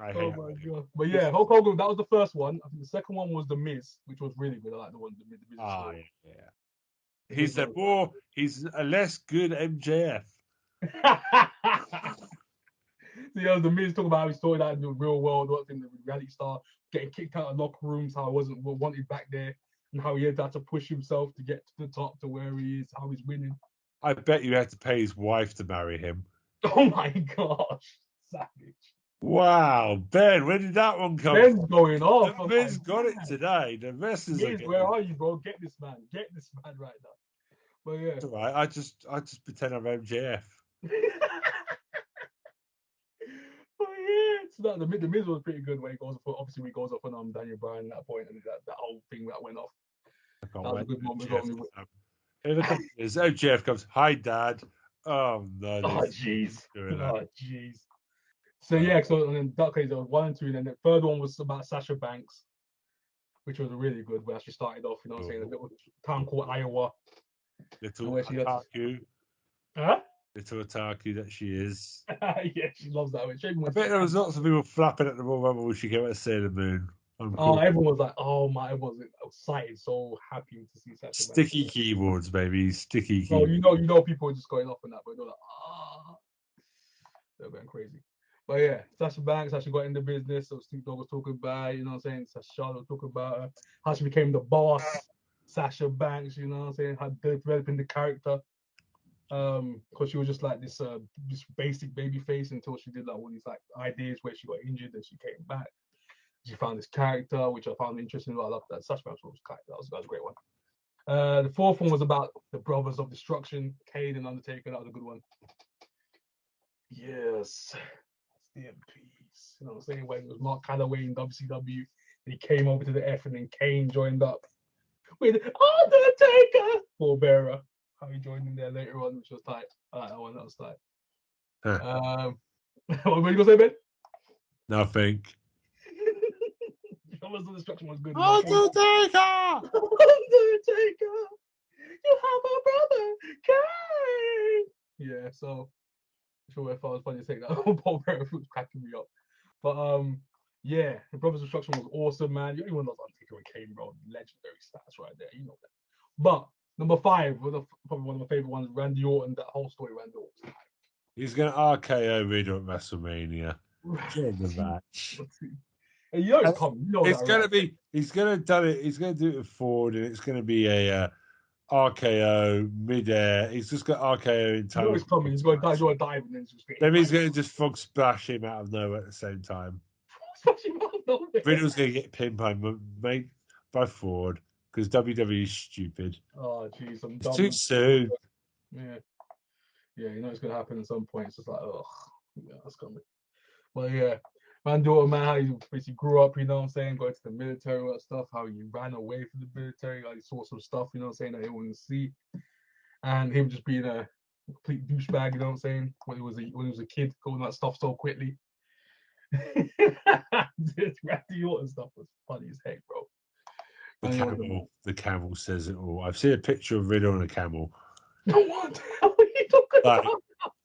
I Oh hate my him. god! But yeah, Hulk Hogan. That was the first one. I think the second one was The Miz, which was really good. I like the one. The Miz. Ah, yeah. The Miz He's a less good MJF. So, the Miz talking about how he started out in the real world, what's in the reality star, getting kicked out of locker rooms, how I wasn't wanted back there, and how he had to push himself to get to the top to where he is, how he's winning. I bet you had to pay his wife to marry him. Oh my gosh, savage. Wow, Ben, where did that one come Ben's from? going off. The Miz got it today. The wrestlers are Miz, getting where it. are you, bro? Get this man right now. But yeah. It's all right. I just pretend I'm MJF. But yeah, so the Miz was pretty good when he goes up. Obviously, when he goes up on Daniel Bryan at that point, and that whole thing that went off. I can't That was a wait. good moment. In a couple of years, MJF comes. Hi, Dad. Oh no! Oh jeez. Doing that. Oh jeez. So yeah, so and then that case there was 1 and 2, and then the third one was about Sasha Banks, which was really good. Where she started off, you know what I'm saying, a little town called Iowa. Little Where she otaku. Huh? Little otaku that she is. Yeah, she loves that. I bet there was lots of people flapping at the Royal Rumble when she came out of Sailor Moon. Oh, everyone was like, oh my, everyone was excited, so happy to see Sasha Banks. Sticky keyboards, baby. Sticky Oh, keyboards. you know, people were just going off on that, but they're like, they're going crazy. But yeah, Sasha Banks, how she got in the business. So Snoop Dogg was talking about, you know what I'm saying? Charlotte was talking about her, how she became the boss. Sasha Banks, you know what I'm saying? How developing the character. Because she was just like this basic baby face until she did like all these like ideas where she got injured and she came back. She found this character, which I found interesting. I love that. Sasha Banks was that was a great one. The fourth one was about the Brothers of Destruction, Kane and Undertaker. That was a good one. Yes. Stay in peace. You know what I'm saying? When it was Mark Calloway in WCW, and he came over to the F, and then Kane joined up with Undertaker, Paul Bearer. How he joined in there later on, which was tight. I like that one. That was tight. What were you gonna say, Ben? Nothing. Brothers of Destruction was good. Undertaker! Undertaker! You have a brother, Kane! Yeah, so sure if I was funny to take that. Paul Bearer was cracking me up. But yeah, the Brothers of Destruction was awesome, man. Anyone knows Undertaker and Kane, bro. Legendary stats right there. You know that. But number 5 was probably one of my favorite ones, Randy Orton. That whole story, Randy Orton. He's going to RKO Riddle at WrestleMania. During the match. And you know it's coming. You know it's that, going right? to be. He's going to do it. He's going to do it with Ford, and it's going to be a RKO midair. He's just got RKO in time. You know it's coming. He's going to dive, and then just then he's going to just frog splash him out of nowhere at the same time. Riddle's going to get pinned by Ford because WWE is stupid. Oh jeez, it's too soon. Yeah, you know it's going to happen at some point. It's just like, oh, yeah, that's coming. But yeah, Randy Orton, man, how he basically grew up, you know what I'm saying, going to the military, all that stuff, how he ran away from the military, how he saw some stuff, you know what I'm saying, that he wouldn't see. And him just being a complete douchebag, you know what I'm saying, when he was a kid, going that stuff so quickly. This Randy Orton stuff was funny as heck, bro. The camel says it all. I've seen a picture of Riddle on a camel. What the hell are you talking about?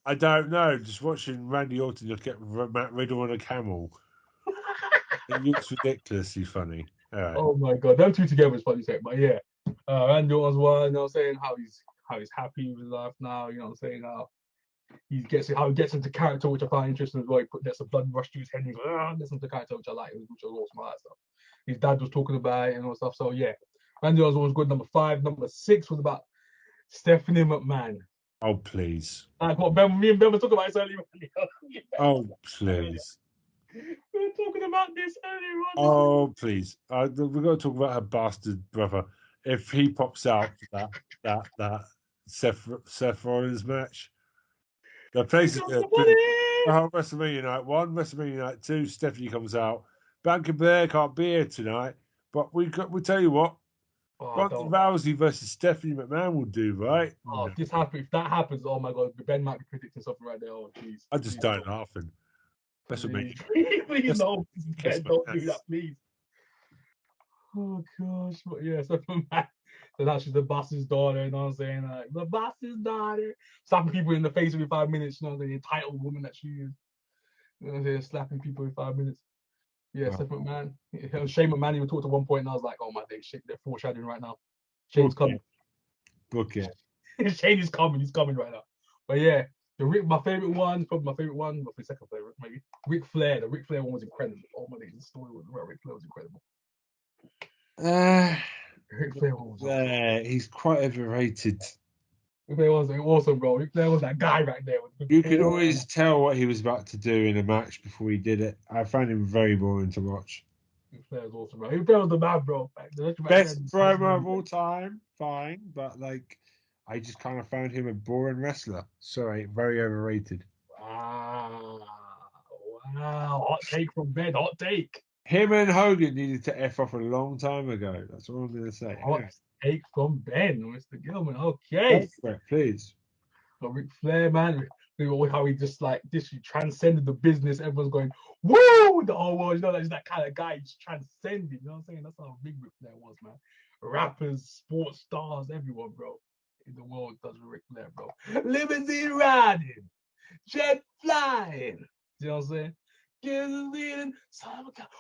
I don't know. Just watching Randy Orton look at Matt Riddle on a camel. It looks ridiculously funny. All right. Oh my god, them two together is funny, but yeah, Randy Orton's one. You know what I'm saying, how he's happy with his life now. You know what I'm saying, how he gets into character, which I find interesting as well. He gets a blood rush to his head and he's like, gets into character, which I like, which was awesome. I like stuff. His dad was talking about it and all stuff. So yeah, Randy Orton was good. Number 5. Number 6 was about Stephanie McMahon. Oh please. Like what me and Ben were talking about this earlier. Oh please. We were talking about this earlier on. Oh please. We've got to talk about her bastard brother. If he pops out for that Seth Rollins match, the place is WrestleMania night 1, WrestleMania night 2. Stephanie comes out. Bianca Belair can't be here tonight, but we tell you what. Ronda Rousey versus Stephanie McMahon will do, right? Oh, no. If that happens, oh my god, Ben might be predicting something right there. Oh jeez. I just died laughing. That's what please no, Ben, don't do that, please. Oh gosh, but yeah, so now she's the boss's daughter, you know what I'm saying? Like, the boss's daughter. Slapping people in the face every 5 minutes, you know, the entitled woman that she is. You know what I'm saying? Slapping people in 5 minutes. Yeah, Wow. Seth McMahon. Shane McMahon even talked at one point, and I was like, oh my days, they're foreshadowing right now. Shane's Book coming. it. Book it. Shane is coming. He's coming right now. But yeah, my favorite one, probably my favorite one, but my second favorite maybe. Ric Flair. The Ric Flair one was incredible. Oh my days, the story about Ric Flair was incredible. Ric Flair one was awesome. He's quite overrated. Ric Flair was awesome, bro. Ric Flair was that guy right there. You could always tell what he was about to do in a match before he did it. I found him very boring to watch. Ric Flair was awesome, bro. Ric Flair was the man, bro. Best promo of all time, fine, but like, I just kind of found him a boring wrestler. Sorry, very overrated. Wow. Hot take from Ben. Hot take. Him and Hogan needed to F off a long time ago. That's all I'm going to say. Hot take from Ben, Mr. Gilman. Okay. Please. But Ric Flair, man, how he just like this, he transcended the business. Everyone's going, woo, the whole world. You know, he's that kind of guy. He's transcending. You know what I'm saying? That's how big Ric Flair was, man. Rappers, sports stars, everyone, bro, in the world does Ric Flair, bro. Limousine riding, jet flying. You know what I'm saying? Gasoline,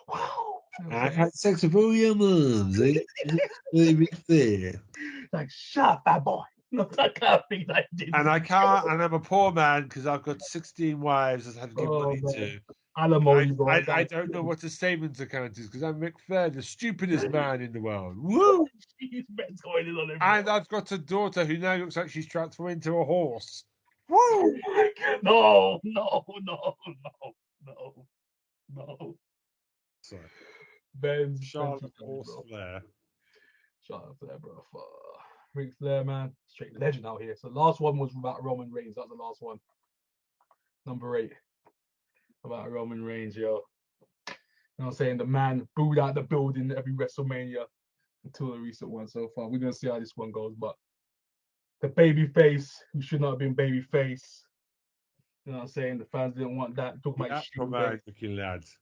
wow. You know I've had sex with all your moms. Ric Flair. Like, shut up, bad boy. Not that kind of thing I did. And I can't, and I'm a poor man because I've got 16 wives that I have to give money to. Alimony, bro. I don't know what a statement account is because I'm Ric Flair, the stupidest man in the world. Woo! Going in on And I've got a daughter who now looks like she's transformed into a horse. Woo! Oh my God. No. Sorry. Ben's Charlotte Horse Flair. Charlotte Flair, bro. Ric Flair, man. Straight legend out here. So the last one was about Roman Reigns. That's the last one. Number 8. About Roman Reigns, yo. You know what I'm saying? The man booed out the building every WrestleMania until the recent one so far. We're going to see how this one goes. But the baby face, who should not have been baby face. You know what I'm saying? The fans didn't want that. Talk about looking lads.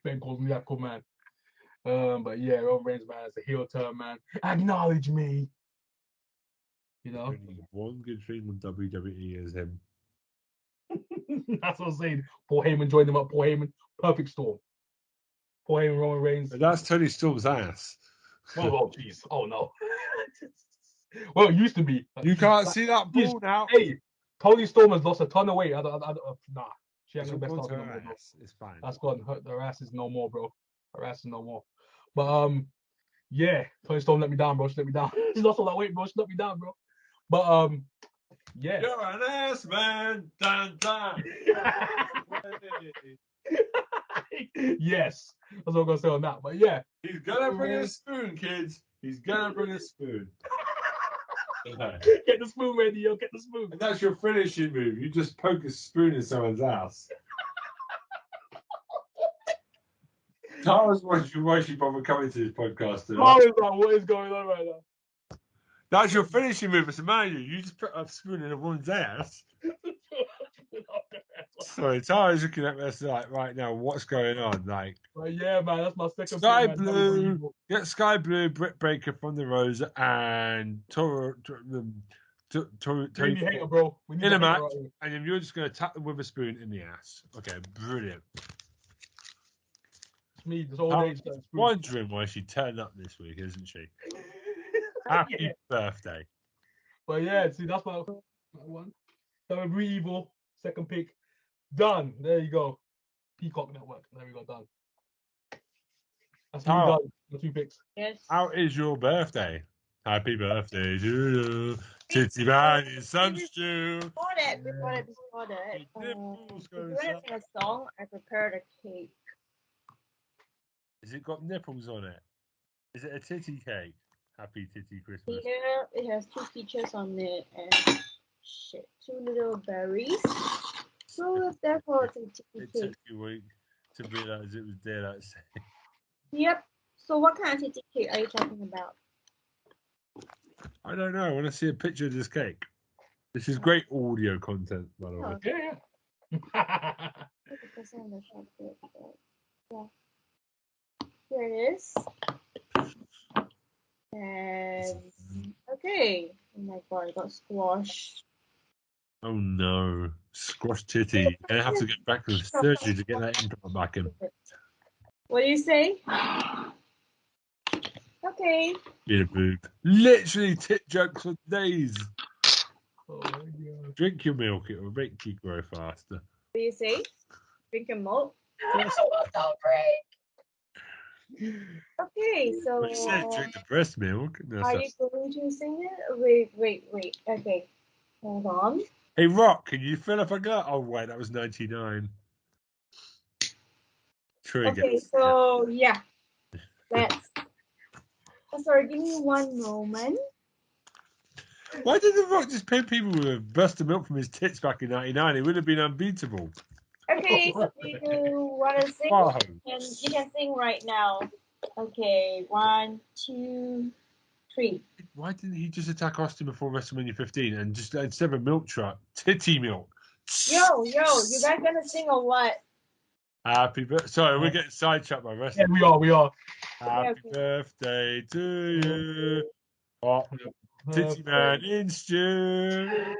Ben calls me Aquaman. But yeah, Roman Reigns, man, it's a heel turn, man. Acknowledge me. You know? Only one good thing with WWE is him. That's what I'm saying. Paul Heyman joined him up. Paul Heyman, perfect storm. Paul Heyman, Roman Reigns. But that's Tony Storm's ass. Oh, jeez. Oh, no. Well, it used to be. You can't see that ball now. Hey, Tony Storm has lost a ton of weight. Nah. She ain't the best It's no more, bro. It's fine. That's gone. Her ass is no more, bro. Her ass is no more. But yeah, Tony Storm let me down, bro. She let me down. She lost all that weight, bro. She let me down, bro. But yeah. You're an ass man. Dun, dun. Yes, that's what I'm gonna say on that. But yeah, he's gonna bring a spoon, kids. He's gonna bring a spoon. Get the spoon ready, yo. Get the spoon. And that's your finishing move. You just poke a spoon in someone's ass. Tara's why she bother coming to this podcast today. Tara's like, what is going on right now? That's your finishing move. It's a man. You just put a spoon in a woman's ass. Sorry, Tara's looking at us like right now. What's going on? Like, well, yeah, man, that's my second. Sky Blue, get Sky Blue, Britt Baker from the Rose, and Tony hater, bro. We need in a match, and then you're just going to tap them with a spoon in the ass. Okay, brilliant. It's me, this old age. Wondering why she turned up this week, isn't she? Happy birthday. But yeah, see, that's my one. WWE Evil, second pick. Done. There you go. Peacock Network. There we go. Done. That's me done. The 2 picks. Yes. How is your birthday? Happy birthday to you. Tittyman is some stew. Before that, for a song, I prepared a cake. Has it got nipples on it? Is it a titty cake? Happy titty Christmas. Here, it has 2 peaches on it and 2 little berries. So therefore, it's a titty cake. It took you a week to realize it was daylight saving. Yep. So what kind of titty cake are you talking about? I don't know. I want to see a picture of this cake. This is great audio content, by the way. Yeah. 50% of the chocolate. Yeah. Here it is. And okay. Oh my god, I got squash. Oh no, squash titty. I have to get back to the surgery to get that implant back in. What do you say? Okay. Get a boob. Literally tit jokes for days. Oh my god. Drink your milk; it will make you grow faster. What do you say? Drink your milk. Okay, so We said drink the breast milk. No, are sorry. you going to sing it? Wait. Okay, hold on. Hey, Rock, can you fill up a glass? Oh wait, that was 99. Trigger. Okay, so yeah, let's. Oh, sorry, give me one moment. Why did The Rock just pay people with a burst of milk from his tits back in 99? It would have been unbeatable. Okay, so you want to sing? Wow. And you can sing right now. Okay, 1, 2, 3. Why didn't he just attack Austin before WrestleMania 15 and just instead of a milk truck, titty milk? Yo, you guys gonna sing or what? Happy birthday. Sorry, we're getting sidetracked by Yeah, wrestling. we are. Happy birthday to you. Oh, titty man in stew.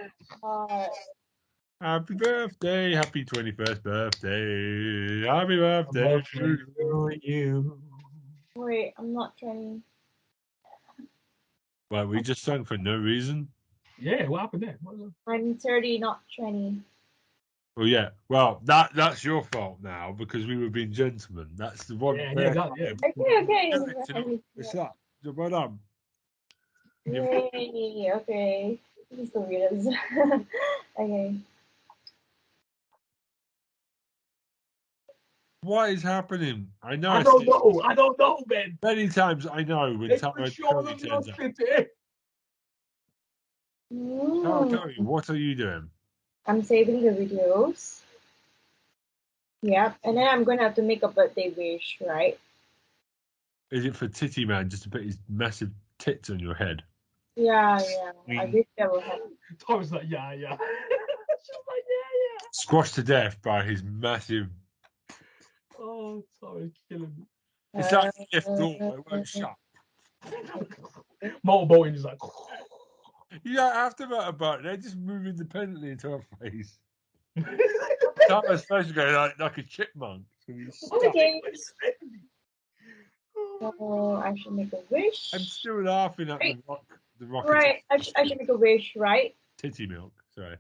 Happy birthday. Happy 21st birthday. Happy birthday to you. Wait, I'm not trying. Well, we just sang for no reason. Yeah, what happened there? I'm 30, not 20. Well, yeah. Well, that's your fault now because we were being gentlemen. That's the one. Yeah, fair that, yeah. time. Okay. It's that. Well done. Yay, okay. This is the weirdest. Okay. What is happening? I know. I don't know, man. Many times I know when It's Tara for sure Curry the turns up. city. Tara Curry, what are you doing? I'm saving the videos. Yep, and then I'm gonna have to make a birthday wish, right? Is it for Titty Man just to put his massive tits on your head? Yeah. I wish that would happen. Tom's like, yeah. She's like, yeah. Squashed to death by his massive. Oh, Tom's killing me. It's like a lift door, it won't shut. Motorboating is like. You don't have to motorboat, they just move independently into her face. Tara's supposed to go like a chipmunk. Okay. So I should make a wish. I'm still laughing at the rock. Right, I should make a wish, right? Titty milk, sorry.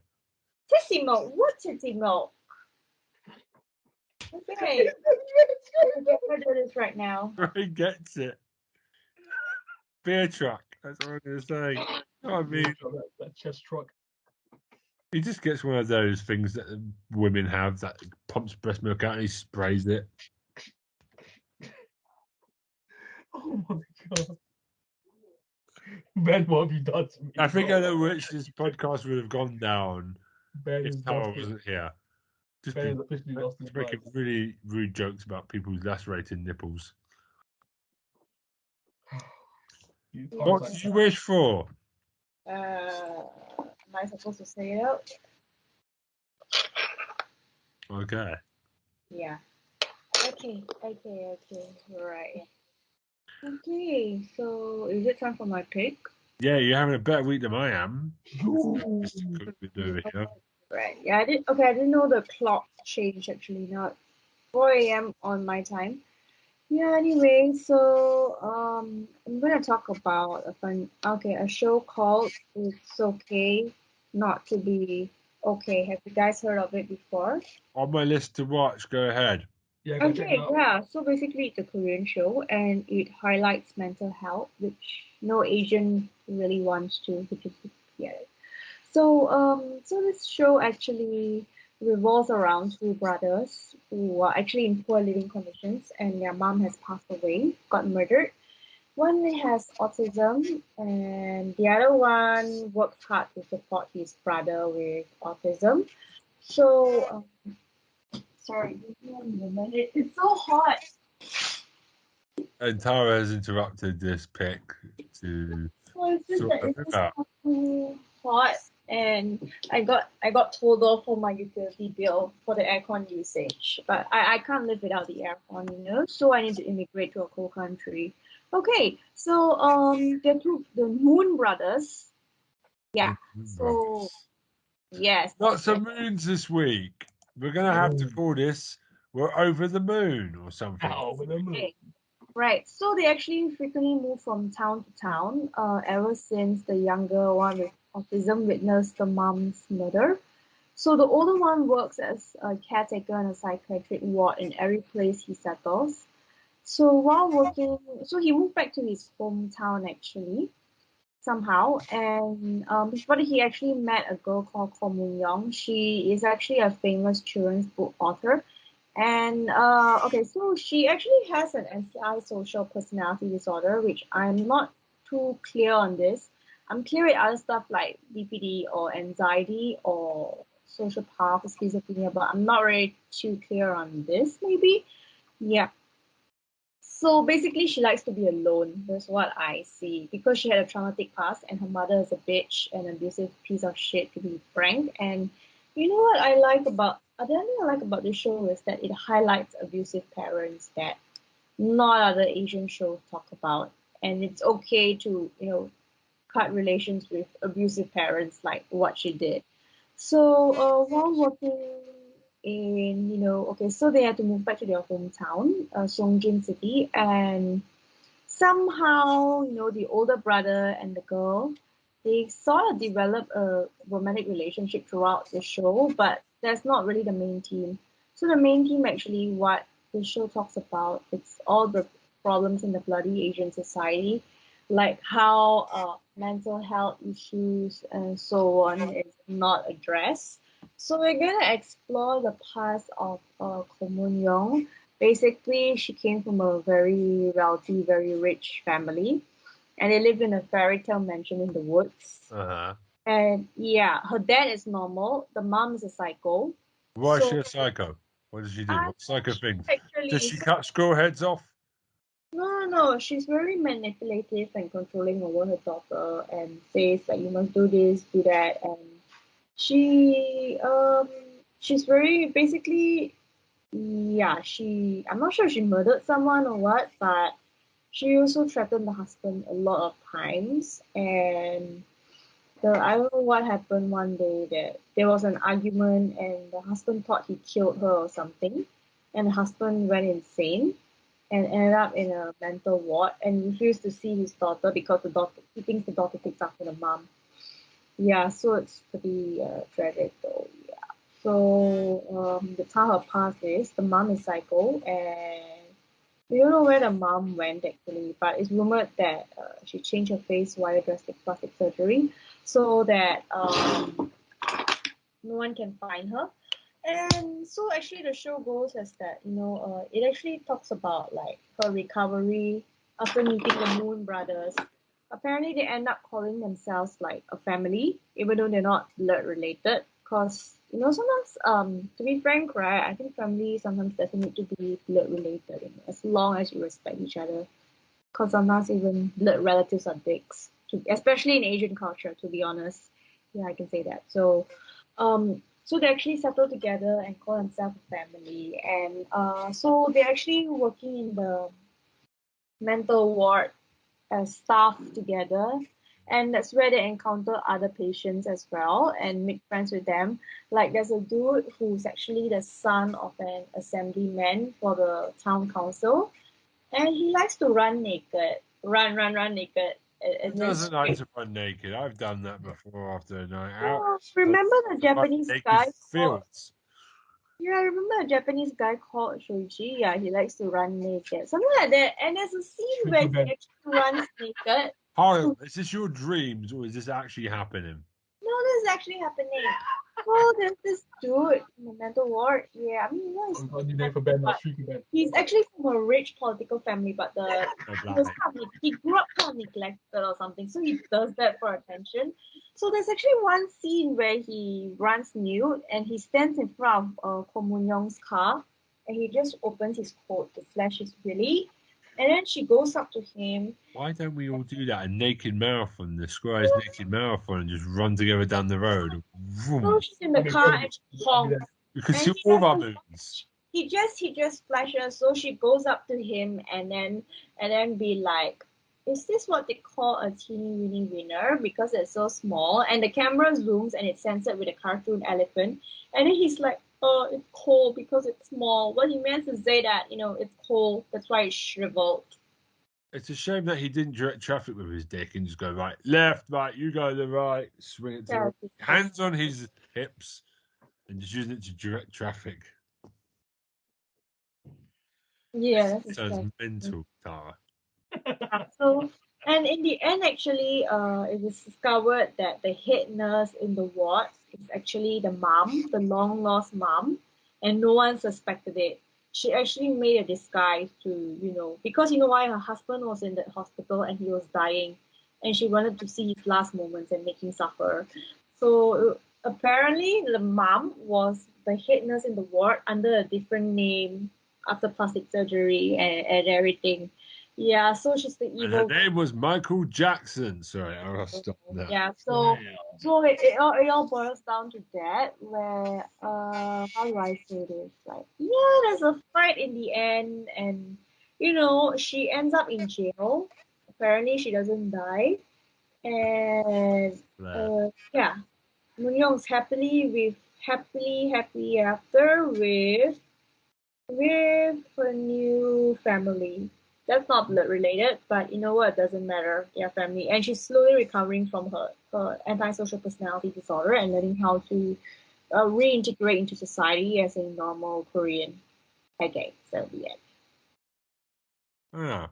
Titty milk? What titty milk? Okay. I'm gonna do this right now. He gets it. Beer truck, that's what I'm going to say. You know what I mean? That chest truck. He just gets one of those things that women have that pumps breast milk out and he sprays it. Oh my god. Ben, what have you done to me? I think I know which this podcast would have gone down Ben if is Tara wasn't here. Just Ben has officially lost his mind. making really rude jokes about people's lacerated nipples. What did you wish for? Am I supposed to say it out? Okay. Yeah. Okay. Right. Okay, so is it time for my pick? Yeah, you're having a better week than I am. Right. Yeah, I didn't know the clock changed actually. Now it's 4 a.m. on my time. Yeah, anyway, so I'm gonna talk about a show called It's Okay Not to Be Okay. Have you guys heard of it before? On my list to watch, go ahead. Yeah, Okay, yeah. So basically, it's a Korean show, and it highlights mental health, which no Asian really wants to, which is yeah. So this show actually revolves around two brothers who are actually in poor living conditions, and their mom has passed away, got murdered. One has autism, and the other one works hard to support his brother with autism. So, sorry, give me 1 moment. It's so hot. And Tara has interrupted this pick to Well, it's just that sort it's of just out. too hot, and I got told off for my utility bill for the aircon usage. But I can't live without the aircon, So I need to immigrate to a cold country. Okay, so the Moon brothers. Yeah. So Yes, Lots that's of right. moons this week. We're going to have to call this We're Over the Moon or something. Over the moon. Okay. Right. So they actually frequently move from town to town, ever since the younger one with autism witnessed the mom's murder. So the older one works as a caretaker in a psychiatric ward in every place he settles. So while working, so he moved back to his hometown actually somehow, and but he actually met a girl called Ko Moon Young. She is actually a famous children's book author, and okay, so she actually has an antisocial personality disorder, which I'm not too clear on this. I'm clear with other stuff like BPD or anxiety or social path or schizophrenia, but I'm not really too clear on this. Maybe, yeah. So basically, she likes to be alone. That's what I see. Because she had a traumatic past, and her mother is a bitch, an abusive piece of shit, to be frank. And you know what I like about the other thing I like about the show is that it highlights abusive parents that not other Asian shows talk about, and it's okay to cut relations with abusive parents like what she did. So while working in, okay, so they had to move back to their hometown, Songjin City, and somehow, the older brother and the girl, they sort of develop a romantic relationship throughout the show, but that's not really the main theme. So the main theme actually what the show talks about, it's all the problems in the bloody Asian society, like how mental health issues and so on is not addressed. So we're gonna explore the past of Ko Moon Young. Basically, she came from a very wealthy, very rich family, and they lived in a fairy tale mansion in the woods. Uh-huh. And yeah, her dad is normal. The mom is a psycho. Why is she So a psycho? What does she do? I What psycho she things? actually Does she is cut squirrel heads off? no. She's very manipulative and controlling over her daughter, and says that you must do this, do that, and she she's very basically yeah. I'm not sure if she murdered someone or what, but she also threatened the husband a lot of times, and I don't know what happened one day that there was an argument and the husband thought he killed her or something, and the husband went insane and ended up in a mental ward and refused to see his daughter because the daughter he thinks the daughter takes after the mom. Yeah, so it's pretty tragic though. Yeah. So that's how her past is. The mom is psycho and we don't know where the mom went actually, but it's rumored that she changed her face via drastic plastic surgery so that no one can find her. And so actually the show goes as that, it actually talks about like her recovery after meeting the Moon brothers. Apparently they end up calling themselves like a family, even though they're not blood related. Cause sometimes to be frank, right, I think family sometimes doesn't need to be blood related, as long as you respect each other. Cause sometimes even blood relatives are dicks. Especially in Asian culture, to be honest. Yeah, I can say that. So they actually settle together and call themselves a family. And so they're actually working in the mental ward as staff together. And that's where they encounter other patients as well and make friends with them. Like there's a dude who's actually the son of an assemblyman for the town council. And he likes to run naked. Run naked. Who And then doesn't like to run naked? I've done that before after a night out. oh, But remember the run Japanese naked guy called fields. Yeah, I remember a Japanese guy called Shoichi. Yeah, he likes to run naked. Something like that. And there's a scene where Squeaky he bed. actually runs naked. Hold on, is this your dreams or is this actually happening? No, this is actually happening. Oh, there's this dude in the mental ward. Yeah, I mean, I'm got a new name for Ben now. Squeaky bed. he's actually from a rich political family, but No, he was blimey. he grew up kind of neglected or something, so he does that for attention. So there's actually one scene where he runs nude and he stands in front of Ko Moon Young's car and he just opens his coat to flash his willy, and then she goes up to him. Why don't we all do that? A naked marathon, the Squires naked marathon, and just run together down the road. So Vroom. she's in the car and she honks. You can And see all of our doesn't moons. he just flashes, so she goes up to him and then be like, is this what they call a teeny weeny winner because it's so small? And the camera zooms and it's censored with a cartoon elephant. And then he's like, oh, it's cold because it's small. Well, he meant to say that, it's cold. That's why it's shriveled. It's a shame that he didn't direct traffic with his dick and just go right, left, right, you go to the right, swing it to Yeah, the hands on his hips and just using it to direct traffic. yes, Sounds exactly. mental, Tara. So, and in the end, actually, it was discovered that the head nurse in the ward is actually the mom, the long lost mom, and no one suspected it. She actually made a disguise to, because you know why her husband was in the hospital and he was dying, and she wanted to see his last moments and make him suffer. So apparently, the mom was the head nurse in the ward under a different name after plastic surgery and everything. Yeah, so she's the And her evil. name was Michael Jackson. Sorry, I'll stop now. Yeah, so it all boils down to that, where how do I say this? Like, yeah, there's a fight in the end, and she ends up in jail. Apparently, she doesn't die, and yeah, Moon happily after with her new family. That's not blood related, but you know what? It doesn't matter. They're family. And she's slowly recovering from her antisocial personality disorder and learning how to reintegrate into society as a normal Korean. Okay, so the end. Yeah.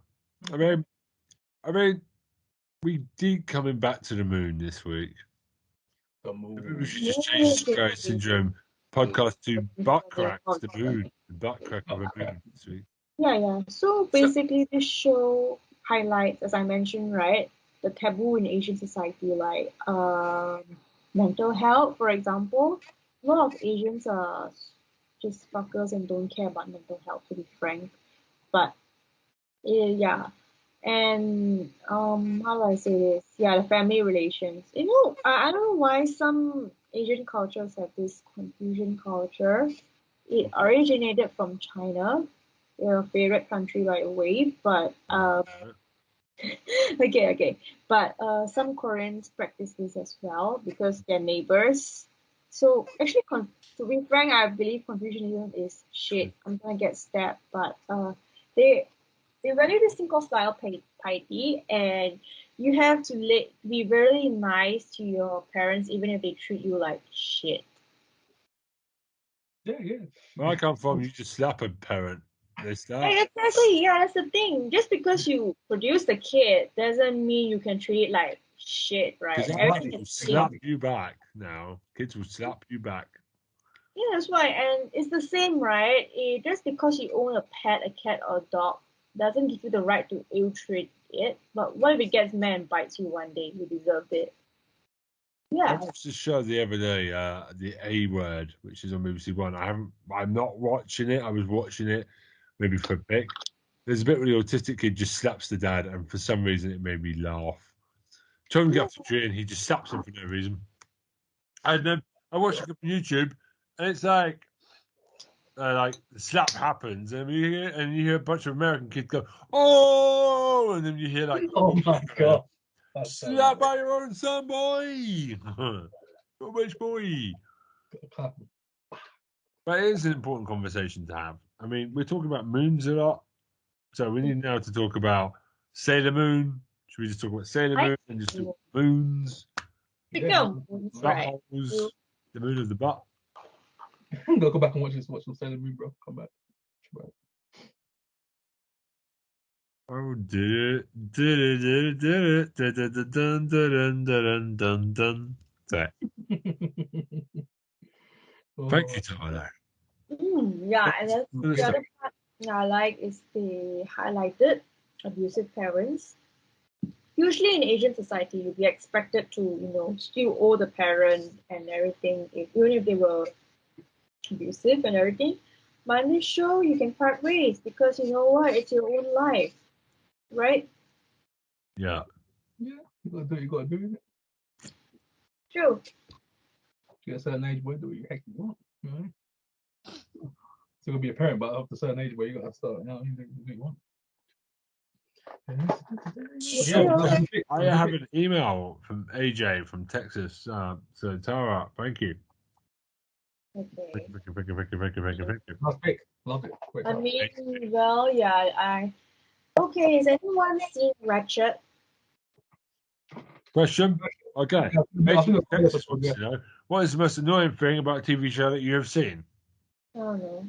I mean, we did coming back to the moon this week. The Maybe we moon. should just change the Sky Syndrome podcast to butt cracks, the moon, the butt crack of a moon this week. Yeah. So So, basically, this show highlights, as I mentioned, right, the taboo in Asian society, like mental health, for example. A lot of Asians are just fuckers and don't care about mental health, to be frank. But yeah, and how do I say this? Yeah, the family relations. I don't know why some Asian cultures have this confusion culture. It originated from China, your favorite country by the way, but okay. But some Koreans practice this as well because they're neighbors. So actually, to be frank, I believe Confucianism is shit. I'm gonna get stabbed, but they they value this thing called style piety, and you have to be very nice to your parents even if they treat you like shit. Yeah. where I come from, you just slap a parent. They slap. Exactly, yeah, that's the thing. Just because you produce the kid doesn't mean you can treat it like shit, right? Because Everything kids will is slap you back now. Kids will slap you back. yeah, that's right. And it's the same, right? Just because you own a pet, a cat, or a dog doesn't give you the right to ill treat it. But what if it gets mad and bites you one day? You deserved it. I Yeah. watched the show the other day, the A Word, which is on BBC One. I'm not watching it. I was watching it maybe for a pic. There's a bit where the autistic kid just slaps the dad, and for some reason it made me laugh. Told him to get off the tree, and he just slaps him for no reason. And then I watched it on YouTube, and it's like the slap happens, and you hear a bunch of American kids go, "Oh!" and then you hear like, Oh my god. That's "Slap by your own son, boy, rubbish boy." so But it is an important conversation to have. I mean, we're talking about moons a lot, so we need now to talk about Sailor Moon. Should we just talk about Sailor I Moon and just talk about moons, Speaking yeah. of moons, right? buttholes, the moon of the butt? Go back and watch some Sailor Moon, bro. Come back. Oh, did it, dun, dun, dun, dun, dun, dun. Sorry. Thank you, Tyler. Yeah, and then the other part I like is they highlighted abusive parents. Usually in Asian society, you'd be expected to, still owe the parent and everything, even if they were abusive and everything. But in this show, you can part ways because you know what? It's your own life, right? Yeah. Yeah, you gotta do it. True. You get a certain age where do what you heck you want. You know? Still gonna be a parent, but after a certain age where you gotta start, do what you want. Yeah, I have an email from AJ from Texas. So Tara, thank you. Okay. Thank you. Last pick. Love it. Great I job. mean, well, yeah, Okay, has anyone seen Ratchet? Question? Okay. I think AJ Texas wants to know, what is the most annoying thing about a TV show that you have seen? I don't know.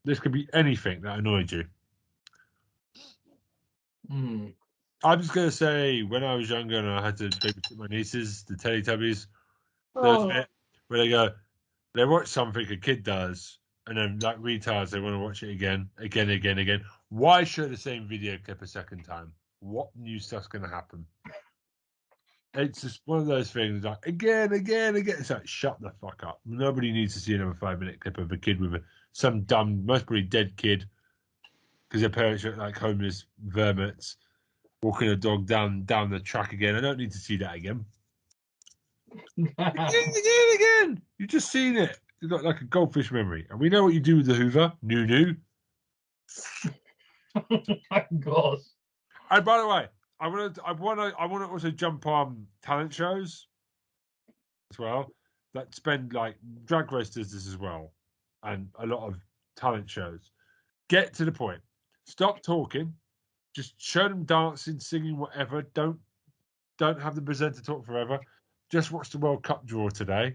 This could be anything that annoyed you. Mm. I'm just going to say, when I was younger and I had to babysit my nieces, the Teletubbies, there's a Oh, bit where they watch something a kid does, and then like retards, they want to watch it again. Why show the same video clip a second time? What new stuff's going to happen? It's just one of those things like again. It's like, shut the fuck up. Nobody needs to see another 5-minute clip of a kid with some dumb, most probably dead kid because their parents look like homeless vermits walking a dog down the track again. I don't need to see that again. Again. You've just seen it. You've got like a goldfish memory. And we know what you do with the Hoover. New. My God. And by the way, I want to also jump on talent shows as well that spend like Drag Race does this as well, and a lot of talent shows. Get to the point. Stop talking. Just show them dancing, singing, whatever. Don't have the presenter talk forever. Just watch the World Cup draw today.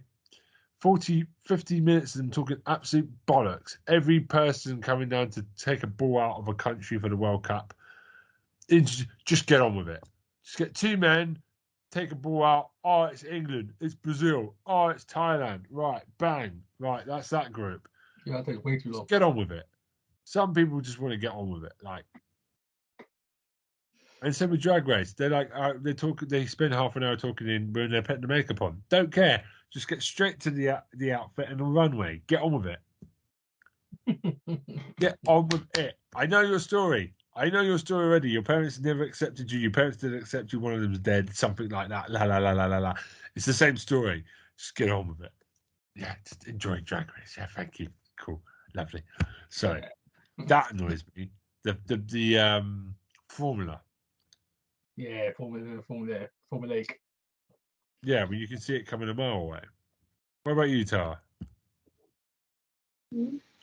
40, 50 minutes of them talking absolute bollocks. Every person coming down to take a ball out of a country for the World Cup. Just get on with it. Just get two men, take a ball out. Oh, it's England. It's Brazil. Oh, it's Thailand. Right, bang. Right, that's that group. Yeah, that takes way too long. Just get on with it. Some people just want to get on with it. And same with Drag Race. They're like, they spend half an hour talking when they're putting the makeup on. Don't care. Just get straight to the outfit and the runway. Get on with it. Get on with it. I know your story. Already. Your parents never accepted you. Your parents didn't accept you. One of them's dead. Something like that. La la la la la la. It's the same story. Just get on with it. Yeah, just enjoy Drag Race. Yeah, thank you. Cool, lovely. So that annoys me. The formula. Yeah, formulaic. Yeah, when you can see it coming a mile away. What about you, Tara?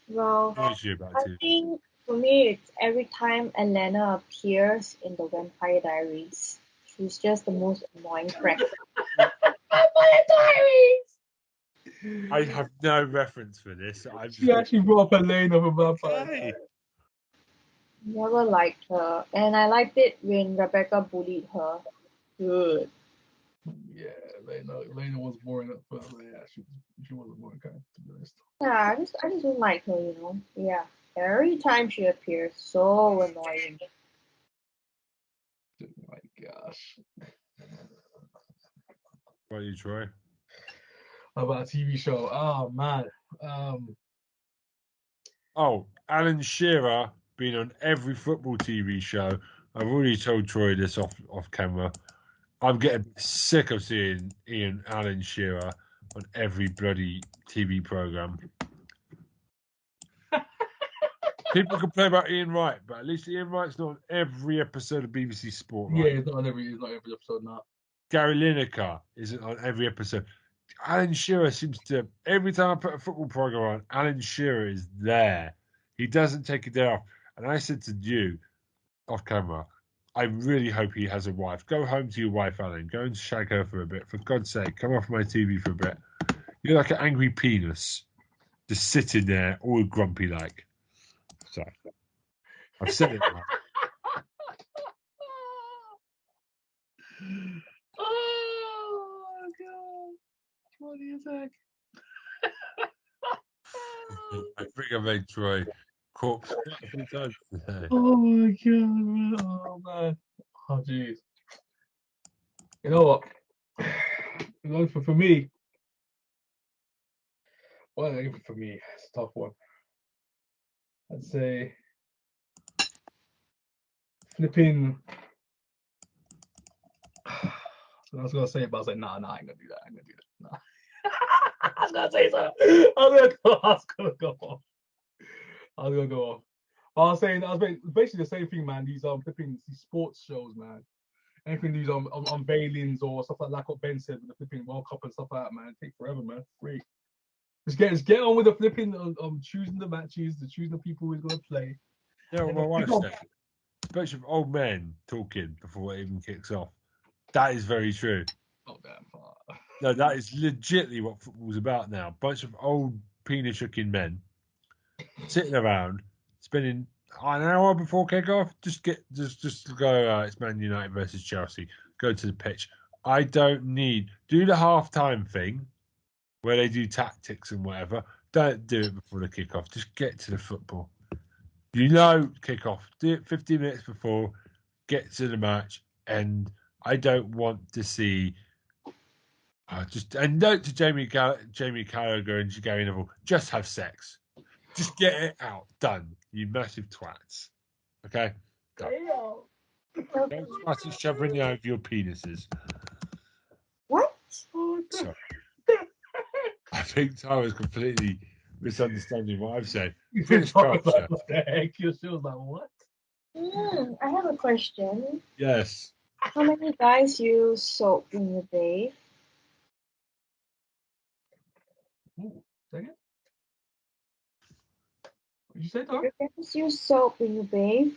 well, What is you about I to? think for me, it's every time Elena appears in the Vampire Diaries. She's just the most annoying character. Vampire Diaries! I have no reference for this. She actually brought up Elena from Vampire. Hey. Never liked her. And I liked it when Rebecca bullied her. Good. Yeah, Elena was boring at first, but yeah, she wasn't boring kind, to be honest. Yeah, I just don't like her, you know. Yeah. Every time she appears, so annoying. Oh my gosh. What about you, Troy? How about a TV show? Oh man. Oh, Alan Shearer being on every football TV show. I've already told Troy this off camera. I'm getting sick of seeing Alan Shearer on every bloody TV program. People complain about Ian Wright, but at least Ian Wright's not on every episode of BBC Sport. Yeah, Right? it's not every episode now. Gary Lineker isn't on every episode. Alan Shearer seems to, every time I put a football program on, Alan Shearer is there. He doesn't take a day off. And I said to you off camera, I really hope he has a wife. Go home to your wife, Alan. Go and shag her for a bit. For God's sake, come off my TV for a bit. You're like an angry penis, just sitting there, all grumpy like. So, I've said it now. Oh god. What do you think? I think I made Troy corpse quite a few times today. Oh my god, man. Oh man. Oh jeez. You know what? You know, for me, well, even for me, it's a tough one. I'd say flipping. I was gonna say it, but I was like, nah, I ain't gonna do that. Nah. I was gonna say so. I was gonna go. I was gonna go. I was basically the same thing, man. These flipping these sports shows, man. Anything these unveilings or stuff like what Ben said with the flipping World Cup and stuff like that, man. Take forever, man. Great. Just get on with the flipping choosing the matches, choosing the people who's gonna play. Yeah, well, my wife said, a bunch of old men talking before it even kicks off. That is very true. Oh damn. No, that is legitimately what football's about now. A bunch of old penis-looking men sitting around, spending an hour before kickoff. Just go. It's Man United versus Chelsea. Go to the pitch. I don't need do the halftime thing where they do tactics and whatever. Don't do it before the kickoff. Just get to the football. You know, kickoff. Do it 15 minutes before. Get to the match, and I don't want to see. And note to Jamie Carragher and Gary Neville, just have sex. Just get it out. Done. You massive twats. Okay? Go. Don't twat each other in the eye of your penises. What? Sorry. I think Tara's completely misunderstanding what I've said. British culture. What the heck? She was like, what? I have a question. Yes. How many guys use soap when you bathe? Ooh, second? What did you say, Tara? Do you guys use soap when you bathe?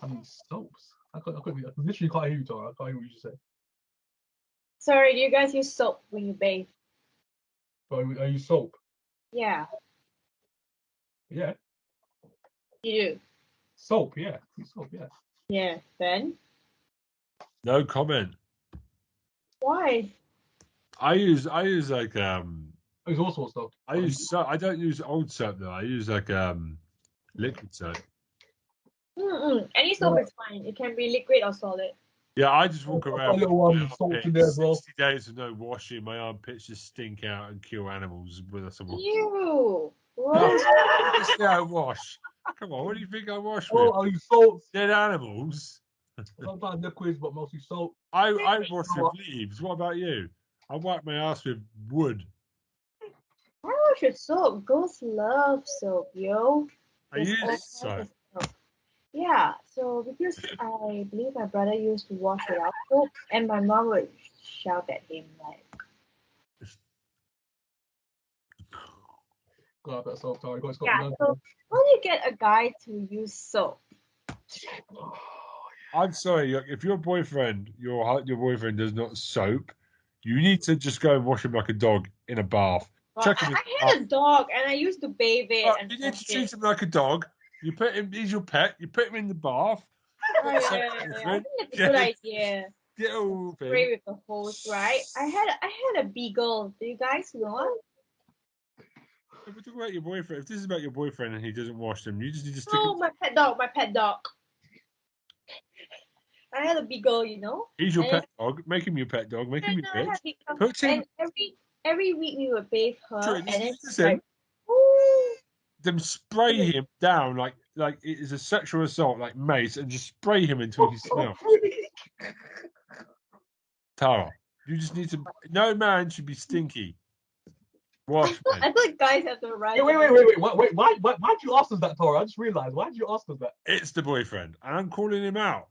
I mean, soaps. I literally can't hear you, Tara. I can't hear what you just said. Sorry, do you guys use soap when you bathe? But are you soap? Yeah, Yeah. you do. Soap, yeah. Soap, yeah. Yeah, Ben? No comment. Why? I use like There's all sorts of stuff. I don't use old soap though. I use like liquid soap. Any soap is fine. It can be liquid or solid. Yeah, I just walk around with little salt in there as well. 60 days of no washing. My armpits just stink out and kill animals with some water. Ew! Obviously, I wash. Come on, what do you think I wash with? Oh, are you salts? Dead animals. Sometimes liquids, but mostly salt. I wash with leaves. What about you? I wipe my ass with wood. I wash with soap. Ghosts love soap, yo. I use soap. Yeah, so because I believe my brother used to wash without soap, and my mom would shout at him like, God, that soap, Tara. yeah, so how do you get a guy to use soap? I'm sorry, if your boyfriend does not soap, you need to just go and wash him like a dog in a bath. Well, I had a dog and I used to bathe it. And you need to treat him like a dog. You put him. He's your pet. You put him in the bath. Oh, yeah. I think that's a good idea. Get over Spray with the hose, right? I had a beagle. Do you guys know? If we're talking about your boyfriend, if this is about your boyfriend and he doesn't wash them, you just need to stick. Oh, my pet dog. I had a beagle, you know. He's your pet dog. Make him your pet dog. Make him your bitch. Put him. And every week we would bathe her, and then listen. Ooh. Then spray him down like it is a sexual assault, like mace, and just spray him until he smells. Tara, you just need to. No man should be stinky. Wash. I thought guys have the right. Wait. Why'd you ask us that, Tara? I just realized. Why'd you ask us that? It's the boyfriend, and I'm calling him out.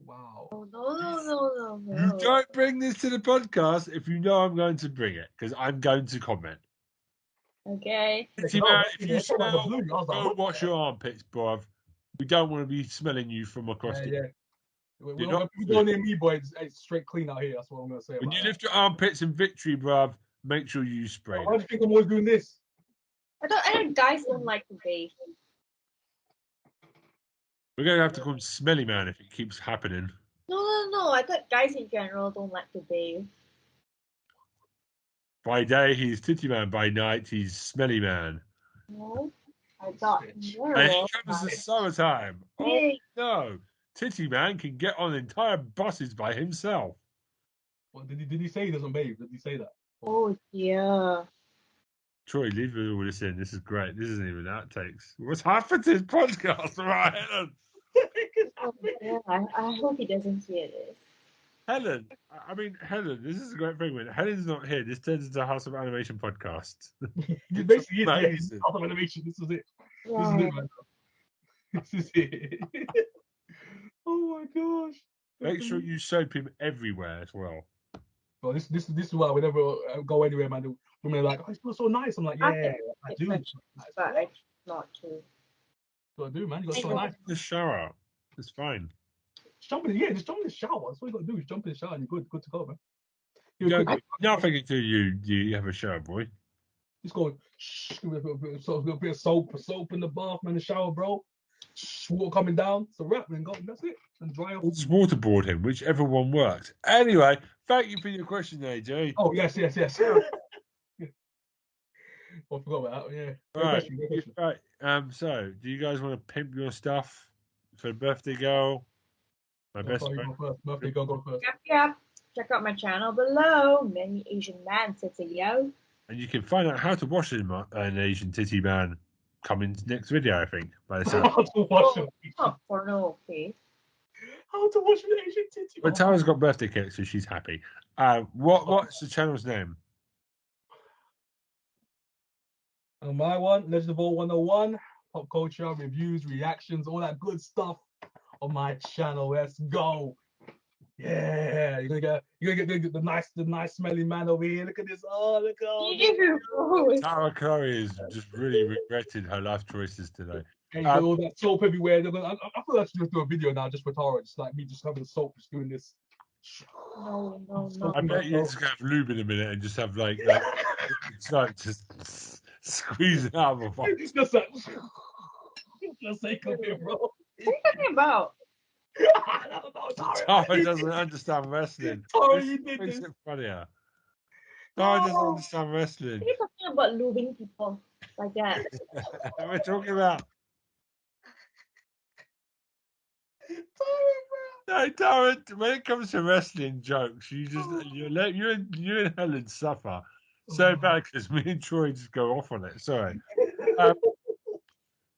Wow. Oh, no. You don't bring this to the podcast if you know I'm going to bring it, because I'm going to comment. Okay. If you smell, go wash your armpits, bruv. We don't want to be smelling you from across the. Yeah. We're not going near me, boy. It's straight clean out here. That's what I'm going to say. When you lift your armpits in victory, bruv, make sure you spray. Why do you think I'm always doing this? I thought guys don't like to bathe. We're going to have to call him Smelly Man if it keeps happening. No. I thought guys in general don't like to bathe. By day, he's tittyman. By night, he's Smelly Man. No, I thought. And here comes the summertime. Oh no, Tittyman can get on entire buses by himself. Well, did he say he doesn't bathe? Did he say that? Oh dear. Troy, leave all this in. This is great. This isn't even outtakes. What's happened to this podcast, right? Oh, yeah. I hope he doesn't hear this. Helen. I mean, Helen. This is a great thing. When Helen's not here, this turns into a House of Animation podcast. It basically is, yeah, amazing. House of Animation. This is it. This is Right. it, man. This is it. Oh my gosh. Make sure you soap him everywhere as well. Well, this is why whenever I go anywhere, man, the women are like, "Oh, it smells so nice." I'm like, I "Yeah, think I it's do." nice, but it's not too. What I do, man. You got I so know. nice. The shower. It's fine. Just jump in, yeah, just jump in the shower. That's all you got to do is jump in the shower and you're good to go, man. You Give it a don't quick, get nothing until you have a shower, boy. just go, give it a bit of soap in the bath, man, the shower, bro. Water coming down, it's a wrap, and go. That's it, and dry off. Let's waterboard him, whichever one works. Anyway, thank you for your question, AJ. Oh yes. I forgot about that. Yeah. Great question. Right. So, do you guys want to pimp your stuff for the birthday girl? My Go best first. friend. Birthday girl, go first. Yep. Check out my channel below. Many Asian man says yo. And you can find out how to wash an Asian titty man coming next video, I think. By the sound. How to wash it. Oh, porno, okay. How to wash an Asian titty. But Tara's got birthday cake, so she's happy. What's the channel's name? And my one, Legend of All 101, pop culture, reviews, reactions, all that good stuff on my channel. Let's go. Yeah, you're gonna get the nice smelly man over here. Look at this. Oh, look at all this. Ew. Tara Curry has just really regretted her life choices today. Hey, you got all that soap everywhere. I feel like I should just do a video now just for Tara, just like me, just having the soap, just doing this. No. I bet you're just gonna have lube in a minute and just have like it's like just squeeze it out of a box. It's just like, just say, come here, bro. What are you talking about? I don't know, Tara. Tara doesn't understand wrestling. Tara, This you did makes this. it funnier. Tara doesn't No. understand wrestling. What are you talking about lubing people like that? We're talking about no, Tara. When it comes to wrestling jokes, you and Helen suffer so bad because me and Troy just go off on it. Sorry,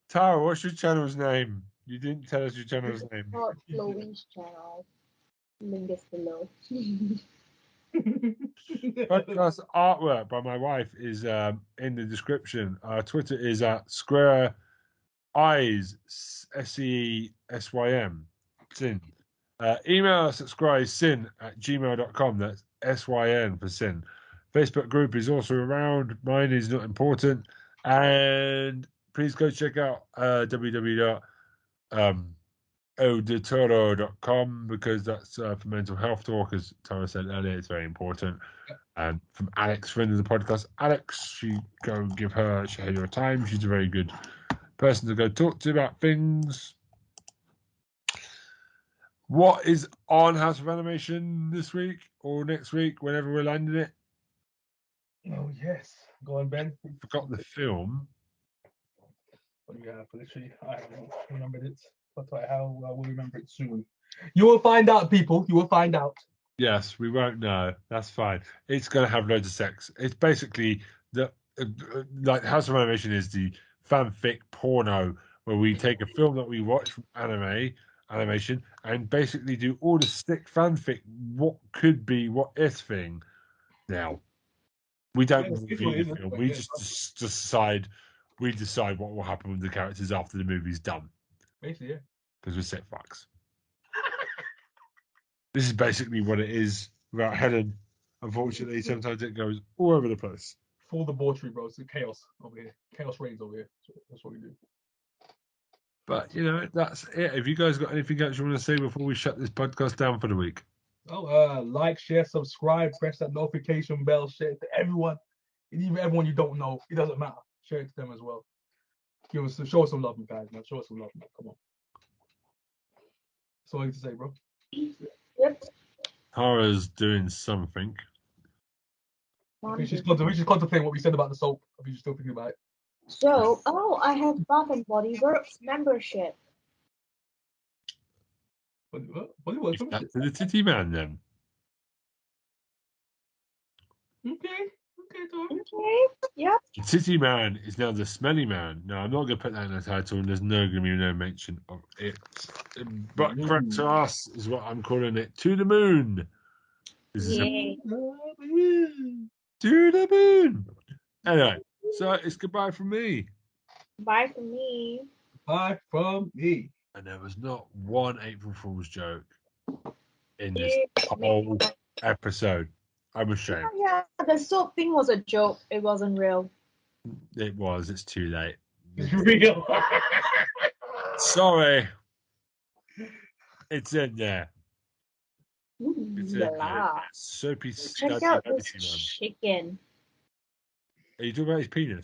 Tara. What's your channel's name? You didn't tell us your channel's name. Called Chloe's channel. Link is below. Podcast artwork by my wife is in the description. Our Twitter is at Square Eyes SESYM Sin. Email us at squaresin@gmail.com. That's SYN for sin. Facebook group is also around. Mine is not important. And please go check out www.auditoro.com because that's for mental health talk, as Tara said earlier. It's very important. And from Alex, friend of the podcast, Alex, go give her your time. She's a very good person to go talk to about things. What is on House of Animation this week or next week, whenever we're landing it? Oh yes, go on, Ben. Forgot the film. What do we have? Literally, I haven't remembered it, but I will remember it soon. You will find out, people. You will find out. Yes, we won't know. That's fine. It's going to have loads of sex. It's basically like House of Animation is the fanfic porno where we take a film that we watch from animation and basically do all the stick fanfic. What could be what if thing. Now we don't review the film. We just decide. We decide what will happen with the characters after the movie's done. Basically, yeah. Because we're sick fucks. This is basically what it is about Helen. Unfortunately, sometimes it goes all over the place. Full debauchery, bro. It's chaos over here. Chaos reigns over here. That's what we do. But, that's it. Have you guys got anything else you want to say before we shut this podcast down for the week? Oh, like, share, subscribe, press that notification bell, share it to everyone. And even everyone you don't know, it doesn't matter. Share it to them as well. Show us some love, guys, man. Show us some love, man. Come on. That's all I need to say, bro. Yep. Tara's doing something. We just contemplating what we said about the soap. If you're still thinking about it. So, I have Bath and Body Works membership. What? Give that to the titty man then. Okay, Tara. Okay, yeah. The titty man is now the smelly man. No, I'm not going to put that in the title, and there's going to be no mention of it. But correct to us is what I'm calling it. To the moon. This is Yay. to the moon. Anyway, so it's goodbye from me. Bye from me. Bye from me. And there was not one April Fool's joke in this Yeah. whole episode. I'm ashamed. Yeah, the soap thing was a joke. It wasn't real. It was. It's too late. It's real. Sorry. It's in there. Ooh, It's in there. la. Soapy Check snazzy out this fancy man. chicken. Are you talking about his penis?